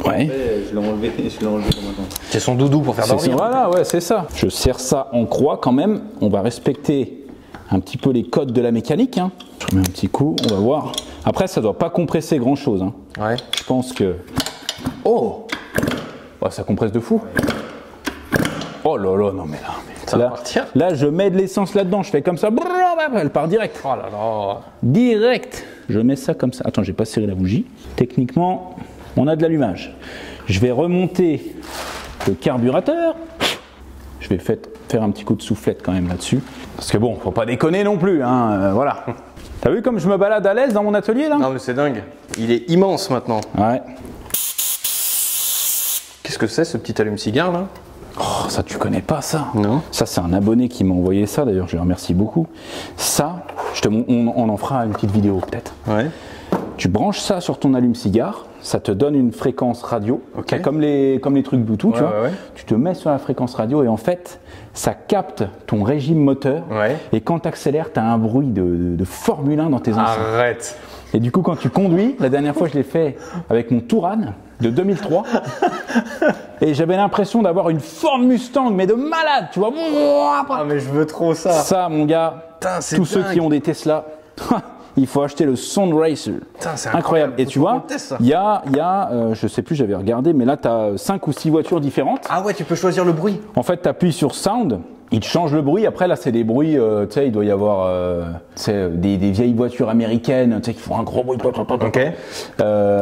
Ouais. Après, je l'ai enlevé comme maintenant. C'est son doudou pour faire dormir. Voilà, ouais, c'est ça. Je serre ça en croix quand même. On va respecter un petit peu les codes de la mécanique. Hein. Je remets un petit coup, on va voir. Après, ça doit pas compresser grand-chose. Hein. Ouais. Je pense que... Oh, ouais, ça compresse de fou. Oh là là, non mais là... Ça va partir. Là, je mets de l'essence là-dedans. Je fais comme ça. Elle part direct. Oh là là. Direct. Je mets ça comme ça. Attends, j'ai pas serré la bougie. Techniquement, on a de l'allumage. Je vais remonter le carburateur. Je vais faire un petit coup de soufflette quand même là-dessus. Parce que bon, faut pas déconner non plus. Hein, voilà. T'as vu comme je me balade à l'aise dans mon atelier là? Non mais c'est dingue. Il est immense maintenant. Ouais. Qu'est-ce que c'est ce petit allume-cigare là? Oh, ça tu connais pas ça? Non. Ça c'est un abonné qui m'a envoyé ça, d'ailleurs je le remercie beaucoup. Ça, on en fera une petite vidéo peut-être. Ouais. Tu branches ça sur ton allume-cigare, ça te donne une fréquence radio, Ok. comme les trucs Bluetooth, tu vois. ouais. Tu te mets sur la fréquence radio et en fait, ça capte ton régime moteur. Ouais. Et quand tu accélères, tu as un bruit de Formule 1 dans tes enceintes. Arrête. Et du coup, quand tu conduis, la dernière fois, je l'ai fait avec mon Touran de 2003. Et j'avais l'impression d'avoir une Ford Mustang, mais de malade, tu vois. Ah, mais je veux trop ça. Ça, mon gars, Putain, c'est tous ceux dingue. qui ont des Tesla, il faut acheter le Sound Racer. Putain, c'est incroyable. Et tu vois, il y a je sais plus, j'avais regardé, mais là, tu as 5 ou 6 voitures différentes. Ah ouais, tu peux choisir le bruit. En fait, tu appuies sur Sound. Il te change le bruit. Après, là, c'est des bruits, tu sais, il doit y avoir des vieilles voitures américaines, tu sais, qui font un gros bruit. Ok.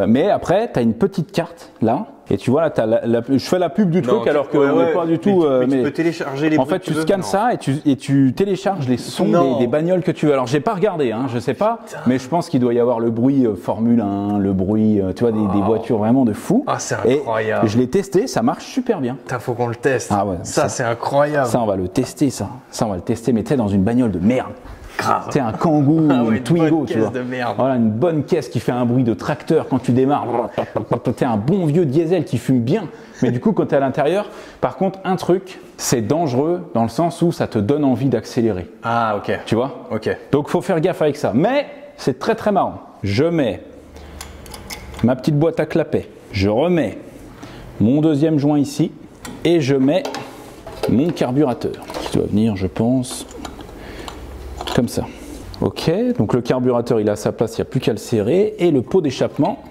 Mais après, tu as une petite carte, là. Et tu vois, là, je fais la pub du truc, alors que on n'est pas du tout. Mais tu peux télécharger les en bruits fait, que tu veux. scannes ça et tu télécharges les sons des bagnoles que tu veux. Alors, j'ai pas regardé, hein, je sais pas, mais je pense qu'il doit y avoir le bruit Formule 1, le bruit, tu vois, des voitures vraiment de fou. Ah, c'est incroyable. Et je l'ai testé, ça marche super bien. Putain, faut qu'on le teste. Ah ouais, ça c'est incroyable. Ça, on va le tester, ça. Ça, on va le tester, mais tu sais, dans une bagnole de merde. Grave. Tu sais, un Kangoo, Ah ouais, une Twingo, tu vois. de merde. Voilà, une bonne caisse qui fait un bruit de tracteur quand tu démarres. Tu un bon vieux diesel qui fume bien. Mais du coup, quand tu es à l'intérieur, par contre, un truc, c'est dangereux dans le sens où ça te donne envie d'accélérer. Ah, ok. Tu vois? Ok. Donc, faut faire gaffe avec ça. Mais c'est très très marrant. Je mets ma petite boîte à clapet. Je remets mon deuxième joint ici. Et je mets mon carburateur qui doit venir, je pense, comme ça. Ok, donc le carburateur il a sa place, il n'y a plus qu'à le serrer. Et le pot d'échappement,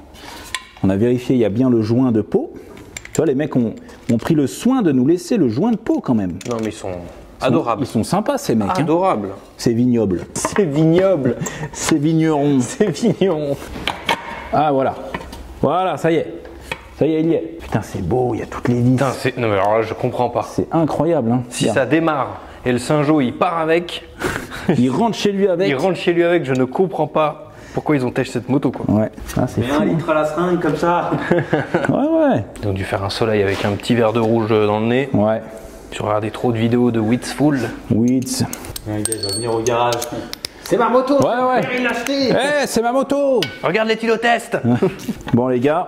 on a vérifié, il y a bien le joint de pot. Tu vois, les mecs ont pris le soin de nous laisser le joint de pot quand même. Non, mais ils sont adorables. Ils sont sympas ces mecs. Adorables. Hein. C'est vignoble. C'est vignoble. C'est vigneron. C'est vigneron. Ah voilà. Voilà, ça y est. Ça y est, il y est. Putain, c'est beau, il y a toutes les vis. Putain, non, mais alors là, je comprends pas. C'est incroyable. Hein. Si ça démarre et le Saint-Jean il part avec. Il rentre chez lui avec. Il rentre chez lui avec, je ne comprends pas pourquoi ils ont têché cette moto, quoi. Ouais, ah, c'est fou. 1 litre à la seringue comme ça. Ouais. Ils ont dû faire un soleil avec un petit verre de rouge dans le nez. Ouais. Tu regardais trop de vidéos de Witzful. Witz. Un gars, il va venir au garage. C'est ma moto. Ouais. Il l'a acheté. C'est ma moto. Regarde les tylotests. Bon les gars,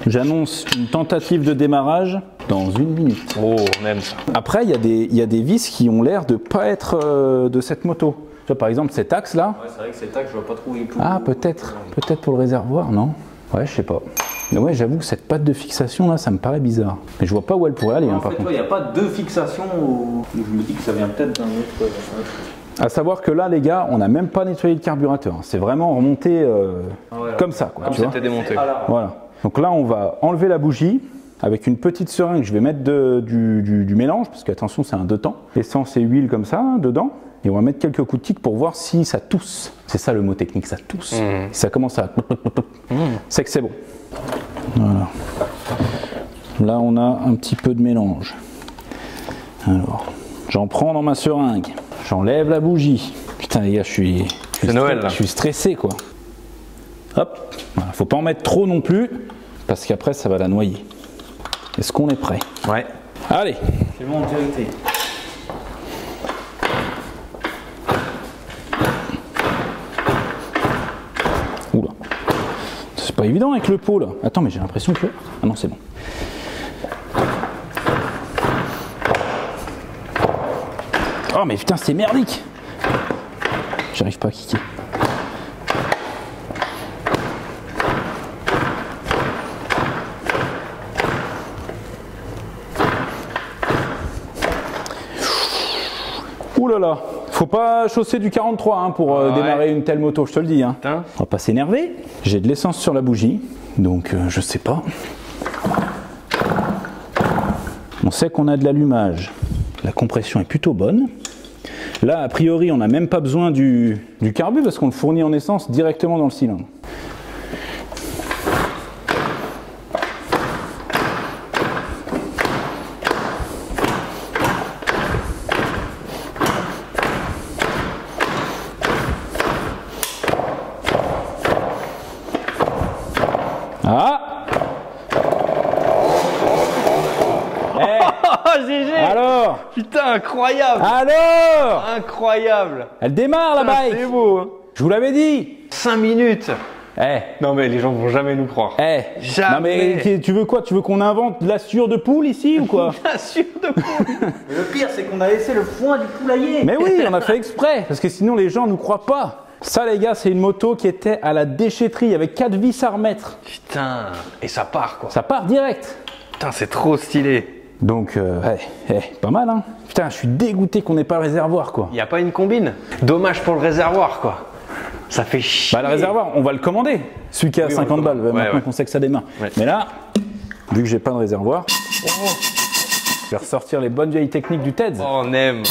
j'annonce une tentative de démarrage dans 1 minute. Oh, on aime ça. Après, il y a des vis qui ont l'air de pas être de cette moto. Tu vois, par exemple, cet axe là. Ouais, c'est vrai que cet axe, je vois pas trop où il peut. Ah, peut-être pour le réservoir, non? Ouais, je sais pas. Mais ouais, j'avoue que cette patte de fixation là, ça me paraît bizarre. Mais je vois pas où elle pourrait aller, En par fait, contre. il n'y a pas de fixation. Je me dis que ça vient peut-être d'un autre. À savoir que là, les gars, on n'a même pas nettoyé le carburateur. C'est vraiment remonté comme ça, quoi. Comme tu vois. c'était démonté. Voilà. Donc là, on va enlever la bougie avec une petite seringue. Je vais mettre du mélange, parce qu'attention, c'est un 2 temps. Essence et huile comme ça, dedans. Et on va mettre quelques coups de tic pour voir si ça tousse. C'est ça le mot technique, ça tousse. Si ça commence à... C'est que c'est bon. Voilà. Là, on a un petit peu de mélange. Alors, j'en prends dans ma seringue. J'enlève la bougie. Putain, les gars, c'est Noël, là. Je suis stressé, quoi. Hop. Voilà. Faut pas en mettre trop non plus, parce qu'après, ça va la noyer. Est-ce qu'on est prêt? Ouais. Allez. C'est bon, vérité. Oula. C'est pas évident avec le pot, là. Attends, mais j'ai l'impression que... Ah non, c'est bon. Oh, mais putain, c'est merdique. J'arrive pas à kicker. Ouh là là. Faut pas chausser du 43 hein, pour démarrer une telle moto, je te le dis. Hein. On va pas s'énerver. J'ai de l'essence sur la bougie, donc je sais pas. On sait qu'on a de l'allumage. La compression est plutôt bonne. Là, a priori, on n'a même pas besoin du carbu parce qu'on le fournit en essence directement dans le cylindre. Ah! GG. Alors? Putain, incroyable. Alors? Incroyable. Elle démarre la bike. C'est beau. Hein. Je vous l'avais dit. 5 minutes. Eh. Non mais les gens vont jamais nous croire. Eh. Jamais. Non mais tu veux quoi? Tu veux qu'on invente de la sueur de poule ici ou quoi? La sueur de poule. Mais le pire, c'est qu'on a laissé le foin du poulailler. Mais oui, on a fait exprès parce que sinon les gens nous croient pas. Ça les gars, c'est une moto qui était à la déchetterie avec 4 vis à remettre. Putain, et ça part quoi. Ça part direct. Putain, c'est trop stylé. Donc, pas mal hein. Putain, je suis dégoûté qu'on n'ait pas le réservoir quoi. Il n'y a pas une combine. Dommage pour le réservoir quoi. Ça fait chier. Bah le réservoir, on va le commander. Celui qui a 50 balles, maintenant qu'on sait que ça démarre. Ouais. Mais là, vu que j'ai pas de réservoir, je vais ressortir les bonnes vieilles techniques du TEDS. Oh, on aime.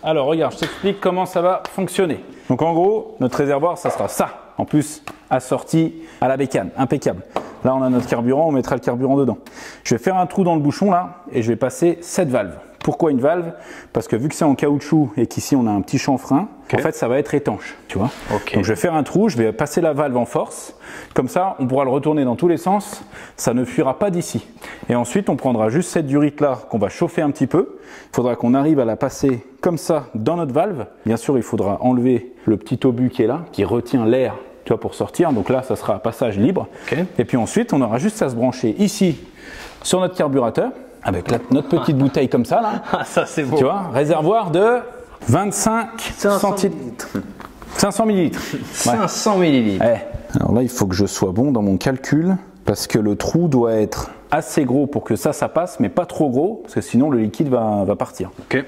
Alors regarde, je t'explique comment ça va fonctionner. Donc en gros, notre réservoir, ça sera ça. En plus, assorti à la bécane, impeccable. Là, on a notre carburant, on mettra le carburant dedans. Je vais faire un trou dans le bouchon là et je vais passer cette valve. Pourquoi une valve? Parce que vu que c'est en caoutchouc et qu'ici on a un petit chanfrein, en fait ça va être étanche, tu vois. Donc je vais faire un trou, je vais passer la valve en force, comme ça on pourra le retourner dans tous les sens, ça ne fuira pas d'ici. Et ensuite on prendra juste cette durite là qu'on va chauffer un petit peu, il faudra qu'on arrive à la passer comme ça dans notre valve. Bien sûr il faudra enlever le petit obus qui est là, qui retient l'air, tu vois, pour sortir, donc là ça sera un passage libre. Et puis ensuite on aura juste à se brancher ici sur notre carburateur, avec notre petite bouteille comme ça là. Ah, ça c'est beau. Tu vois, réservoir de 25 centilitres. 500 millilitres. 500 millilitres. Ouais. Alors là, il faut que je sois bon dans mon calcul parce que le trou doit être assez gros pour que ça passe, mais pas trop gros parce que sinon le liquide va partir. Ok.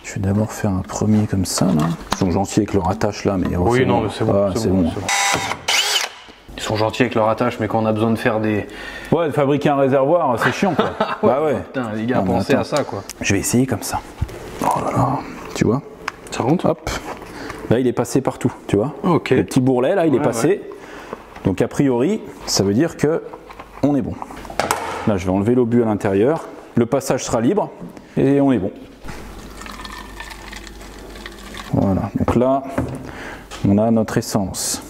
Je vais d'abord faire un premier comme ça là. Ils sont gentils avec leur attache là, mais oui, non, mais c'est bon. Ah, c'est bon. Ils sont gentils avec leur attache, mais quand on a besoin de faire des... Ouais, de fabriquer un réservoir, c'est chiant quoi. Bah ouais. Putain, les gars, pensez à ça quoi. Je vais essayer comme ça. Oh là là, tu vois? Ça rentre? Hop. Là, il est passé partout, tu vois? Ok. Le petit bourrelet là, il est passé. Ouais. Donc a priori, ça veut dire que on est bon. Là, je vais enlever l'obus à l'intérieur. Le passage sera libre et on est bon. Voilà. Donc là, on a notre essence.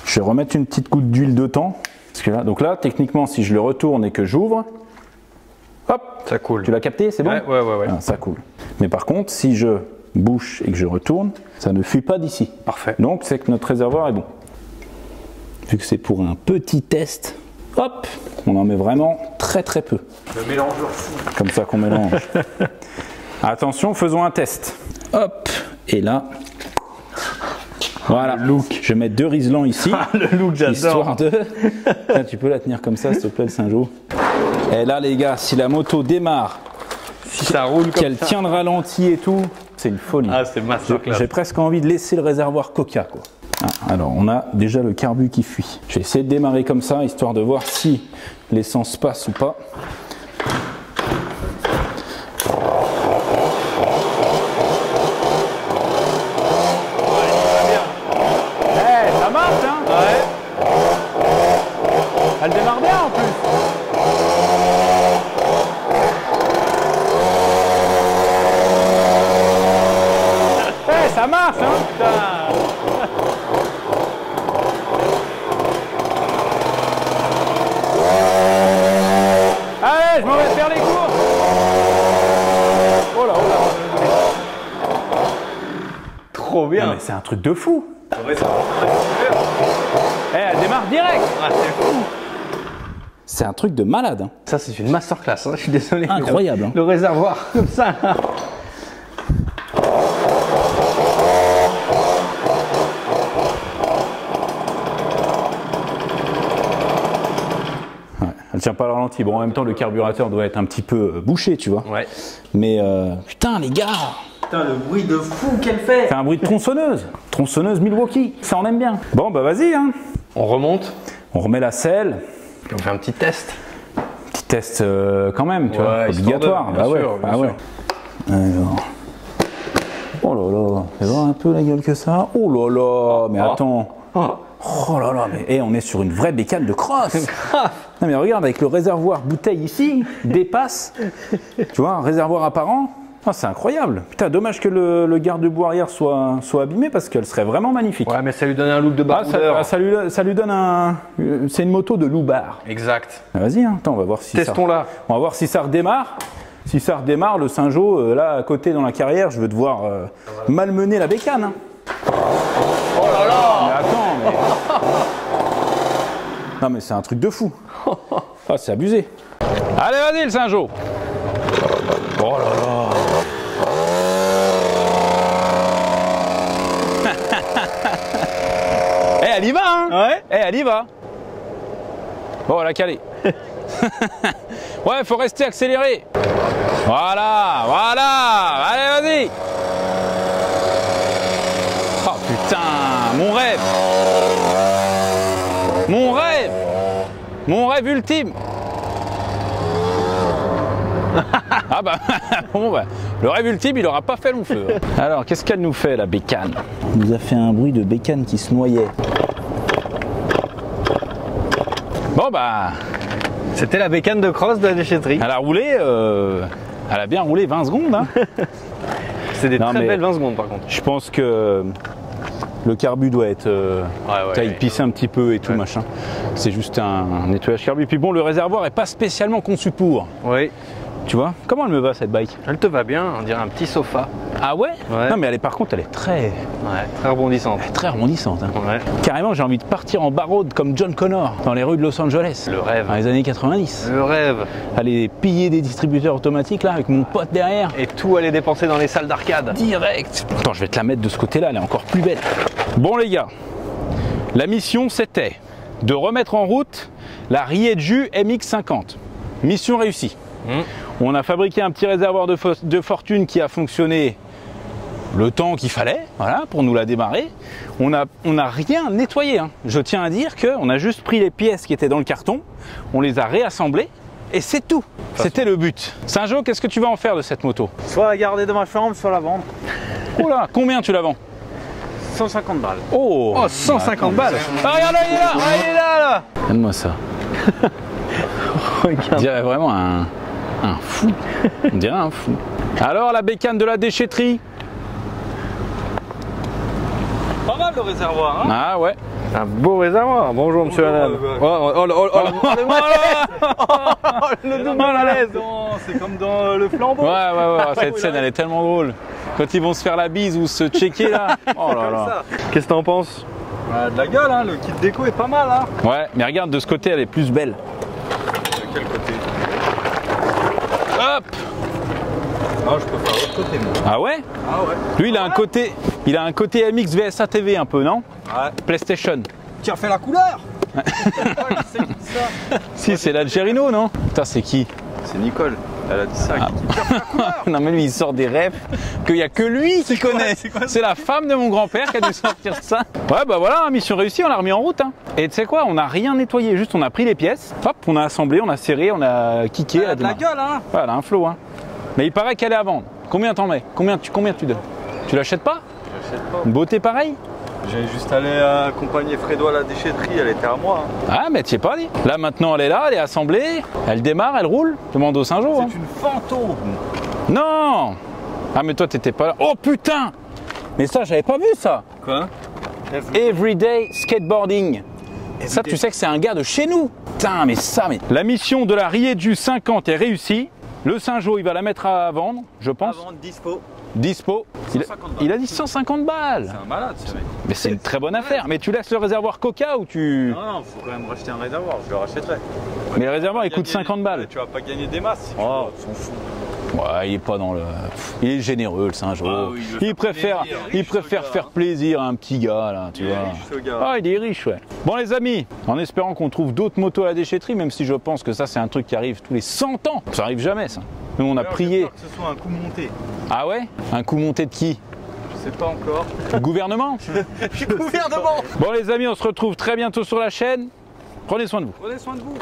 Je vais remettre une petite goutte d'huile de temps. Parce que là, donc là, techniquement, si je le retourne et que j'ouvre, hop, ça coule. Tu l'as capté, c'est bon? Ouais. Ah, ça coule. Mais par contre, si je bouche et que je retourne, ça ne fuit pas d'ici. Parfait. Donc, c'est que notre réservoir est bon. Vu que c'est pour un petit test, hop, on en met vraiment très très peu. Le mélangeur fou. Comme ça qu'on mélange. Attention, faisons un test. Hop, et là... Voilà, look. Je vais mettre 2 Riesland ici. Le look, j'adore. Histoire de... Tiens, tu peux la tenir comme ça, s'il te plaît, le Saint-Jean. Et là, les gars, si la moto démarre, si ça roule comme qu'elle tient le ralenti et tout, c'est une folie. Ah, c'est masterclass. J'ai presque envie de laisser le réservoir Coca, quoi. Ah, alors, on a déjà le carbu qui fuit. Je vais essayer de démarrer comme ça, histoire de voir si l'essence passe ou pas. Elle démarre bien en plus. Hey, ça marche hein, putain. Allez, je m'en vais faire les courses. Oh là, oh là. Trop bien. Non, mais c'est un truc de fou. Elle démarre direct. Ah, c'est fou. C'est un truc de malade. Hein. Ça, c'est une masterclass. Hein. Je suis désolé. Incroyable. Hein. Le réservoir, comme ça. Ouais, elle tient pas le ralenti. Bon, en même temps, le carburateur doit être un petit peu bouché, tu vois. Ouais. Mais putain, les gars. Putain, le bruit de fou qu'elle fait. C'est un bruit de tronçonneuse. Tronçonneuse Milwaukee. Ça, on aime bien. Bon, bah vas-y. Hein. On remonte. On remet la selle. Et on fait un petit test. Petit test quand même, tu vois, obligatoire. Bien sûr, bien sûr. Alors. Oh là là, fais voir un peu la gueule que ça. Oh là là, mais attends. Oh là là, mais on est sur une vraie bécane de cross. Non mais regarde, avec le réservoir bouteille ici, dépasse. Tu vois, un réservoir apparent. Ah, c'est incroyable. Putain, dommage que le garde-boue arrière soit abîmé parce qu'elle serait vraiment magnifique. Ouais, mais ça lui donne un look de baroudeur. Ça lui donne un... C'est une moto de loupard. Exact. Vas-y, hein. Attends, on va voir si Testons-la. On va voir si ça redémarre. Si ça redémarre, le Saint-Jean, là, à côté dans la carrière, je vais devoir malmener la bécane. Hein. Oh là là. Mais attends, mais... Non, mais c'est un truc de fou. Ah, c'est abusé. Allez, vas-y, le Saint-Jean. Oh là là. elle y va, hein. Ouais. Eh, elle y va. Bon, elle a calé. Ouais, faut rester accéléré. Voilà, voilà. Allez, vas-y. Oh putain, mon rêve. Mon rêve. Mon rêve ultime. Ah bah, bon bah, le rêve ultime, il aura pas fait long feu. Alors, qu'est-ce qu'elle nous fait, la bécane? Elle nous a fait un bruit de bécane qui se noyait. Bon bah, C'était la bécane de cross de la déchetterie. elle a roulé, elle a bien roulé 20 secondes. Hein. C'est des Non, très mais- belles 20 secondes par contre. Je pense que le carbu doit être... il pissait un petit peu et tout, machin. C'est juste un nettoyage carbu. Et puis bon, le réservoir est pas spécialement conçu pour. Oui. Tu vois? Comment elle me va, cette bike? Elle te va bien, on dirait un petit sofa. Ah ouais? Ouais. Non, mais elle est, par contre, elle est très Rebondissante. rebondissante. Hein. Ouais. Carrément, j'ai envie de partir en barrode comme John Connor dans les rues de Los Angeles. Le rêve. Dans les années 90. Le rêve. Aller piller des distributeurs automatiques là avec mon pote derrière. Et tout aller dépenser dans les salles d'arcade. Direct. Attends, je vais te la mettre de ce côté-là, elle est encore plus belle. Bon les gars, la mission c'était de remettre en route la Rieju MX50. Mission réussie. On a fabriqué un petit réservoir de fortune qui a fonctionné le temps qu'il fallait, voilà, pour nous la démarrer. On a rien nettoyé. Hein. Je tiens à dire qu'on a juste pris les pièces qui étaient dans le carton, on les a réassemblées et c'est tout. C'était le but. Saint-Jo, qu'est-ce que tu vas en faire de cette moto? Soit la garder dans ma chambre, soit la vendre. Oh là, combien tu la vends? 150 balles. Oh, 150 balles. Ah, regarde, il est là, Il est là. Donne-moi ça. On dirait vraiment un fou. On dirait un fou. Alors, la bécane de la déchetterie? Pas mal le réservoir, hein. Ah ouais. Un beau réservoir. Bonjour monsieur Madame. Le double malaise. C'est comme dans le flambeau. Ouais, cette scène, elle est tellement drôle. Quand ils vont se faire la bise ou se checker là. Oh là là. Qu'est-ce que t'en penses? De la gueule, hein. Le kit déco est pas mal, hein. Ouais, mais regarde, de ce côté, elle est plus belle. De quel côté? Hop. Ah, je préfère l'autre côté, moi. Ah ouais? Ah ouais. Lui, il a un côté MX VSA TV un peu, non? Ouais. PlayStation. Qui a fait la couleur? Si, c'est l'Algerino, non? Putain, c'est qui? C'est Nicole. Elle a dit ça. Non mais lui il sort des rêves qu'il n'y a que lui qui connaît. C'est la femme de mon grand-père qui a dû sortir ça. Ouais bah voilà, mission réussie, on l'a remis en route. Hein. Et tu sais quoi, on n'a rien nettoyé, juste on a pris les pièces, hop, on a assemblé, on a serré, on a kické. Elle a de la gueule, hein. Ouais, elle a un flow. Hein. Mais il paraît qu'elle est à vendre. Combien t'en mets? Combien tu donnes? Tu l'achètes pas? J'achète pas. Une beauté pareille? J'ai juste allé accompagner Fredo à la déchetterie, elle était à moi. Hein. Ah mais t'y es pas dit. Là maintenant elle est là, elle est assemblée, elle démarre, elle roule. Demande au Saint-Jo. C'est hein. une fantôme. Non. Ah mais toi t'étais pas là. Oh putain. Mais ça j'avais pas vu ça. Quoi? Everyday skateboarding. Ça tu sais que c'est un gars de chez nous. Putain mais ça mais. La mission de la Rieju 50 est réussie. Le Saint-Jo il va la mettre à vendre, je pense. À vendre dispo. Dispo. 150 balles. Il a dit 150 balles. C'est un malade, ce mec. Mais c'est une très bonne affaire. Mais tu laisses le réservoir Coca ou tu... Non, faut quand même racheter un réservoir, je le rachèterai. Mais le réservoir il coûte 50 balles. Tu vas pas gagner des masses si tu Oh. s'en fout. Ouais, il est pas dans le... Il est généreux le Saint-Jo. Ah oui, il veut il faire préfère, plaisir. il Riche, préfère ce gars. faire plaisir à un petit gars là, tu Il est vois. riche, ce gars. Ah, il est riche, ouais. Bon les amis, en espérant qu'on trouve d'autres motos à la déchetterie, même si je pense que ça c'est un truc qui arrive tous les 100 ans. Ça arrive jamais ça. Nous on a D'ailleurs, prié. j'espère que ce soit un coup monté. Ah ouais? Un coup monté de qui? Je sais pas encore. Le gouvernement? Gouvernement. Bon les amis, on se retrouve très bientôt sur la chaîne. Prenez soin de vous. Prenez soin de vous.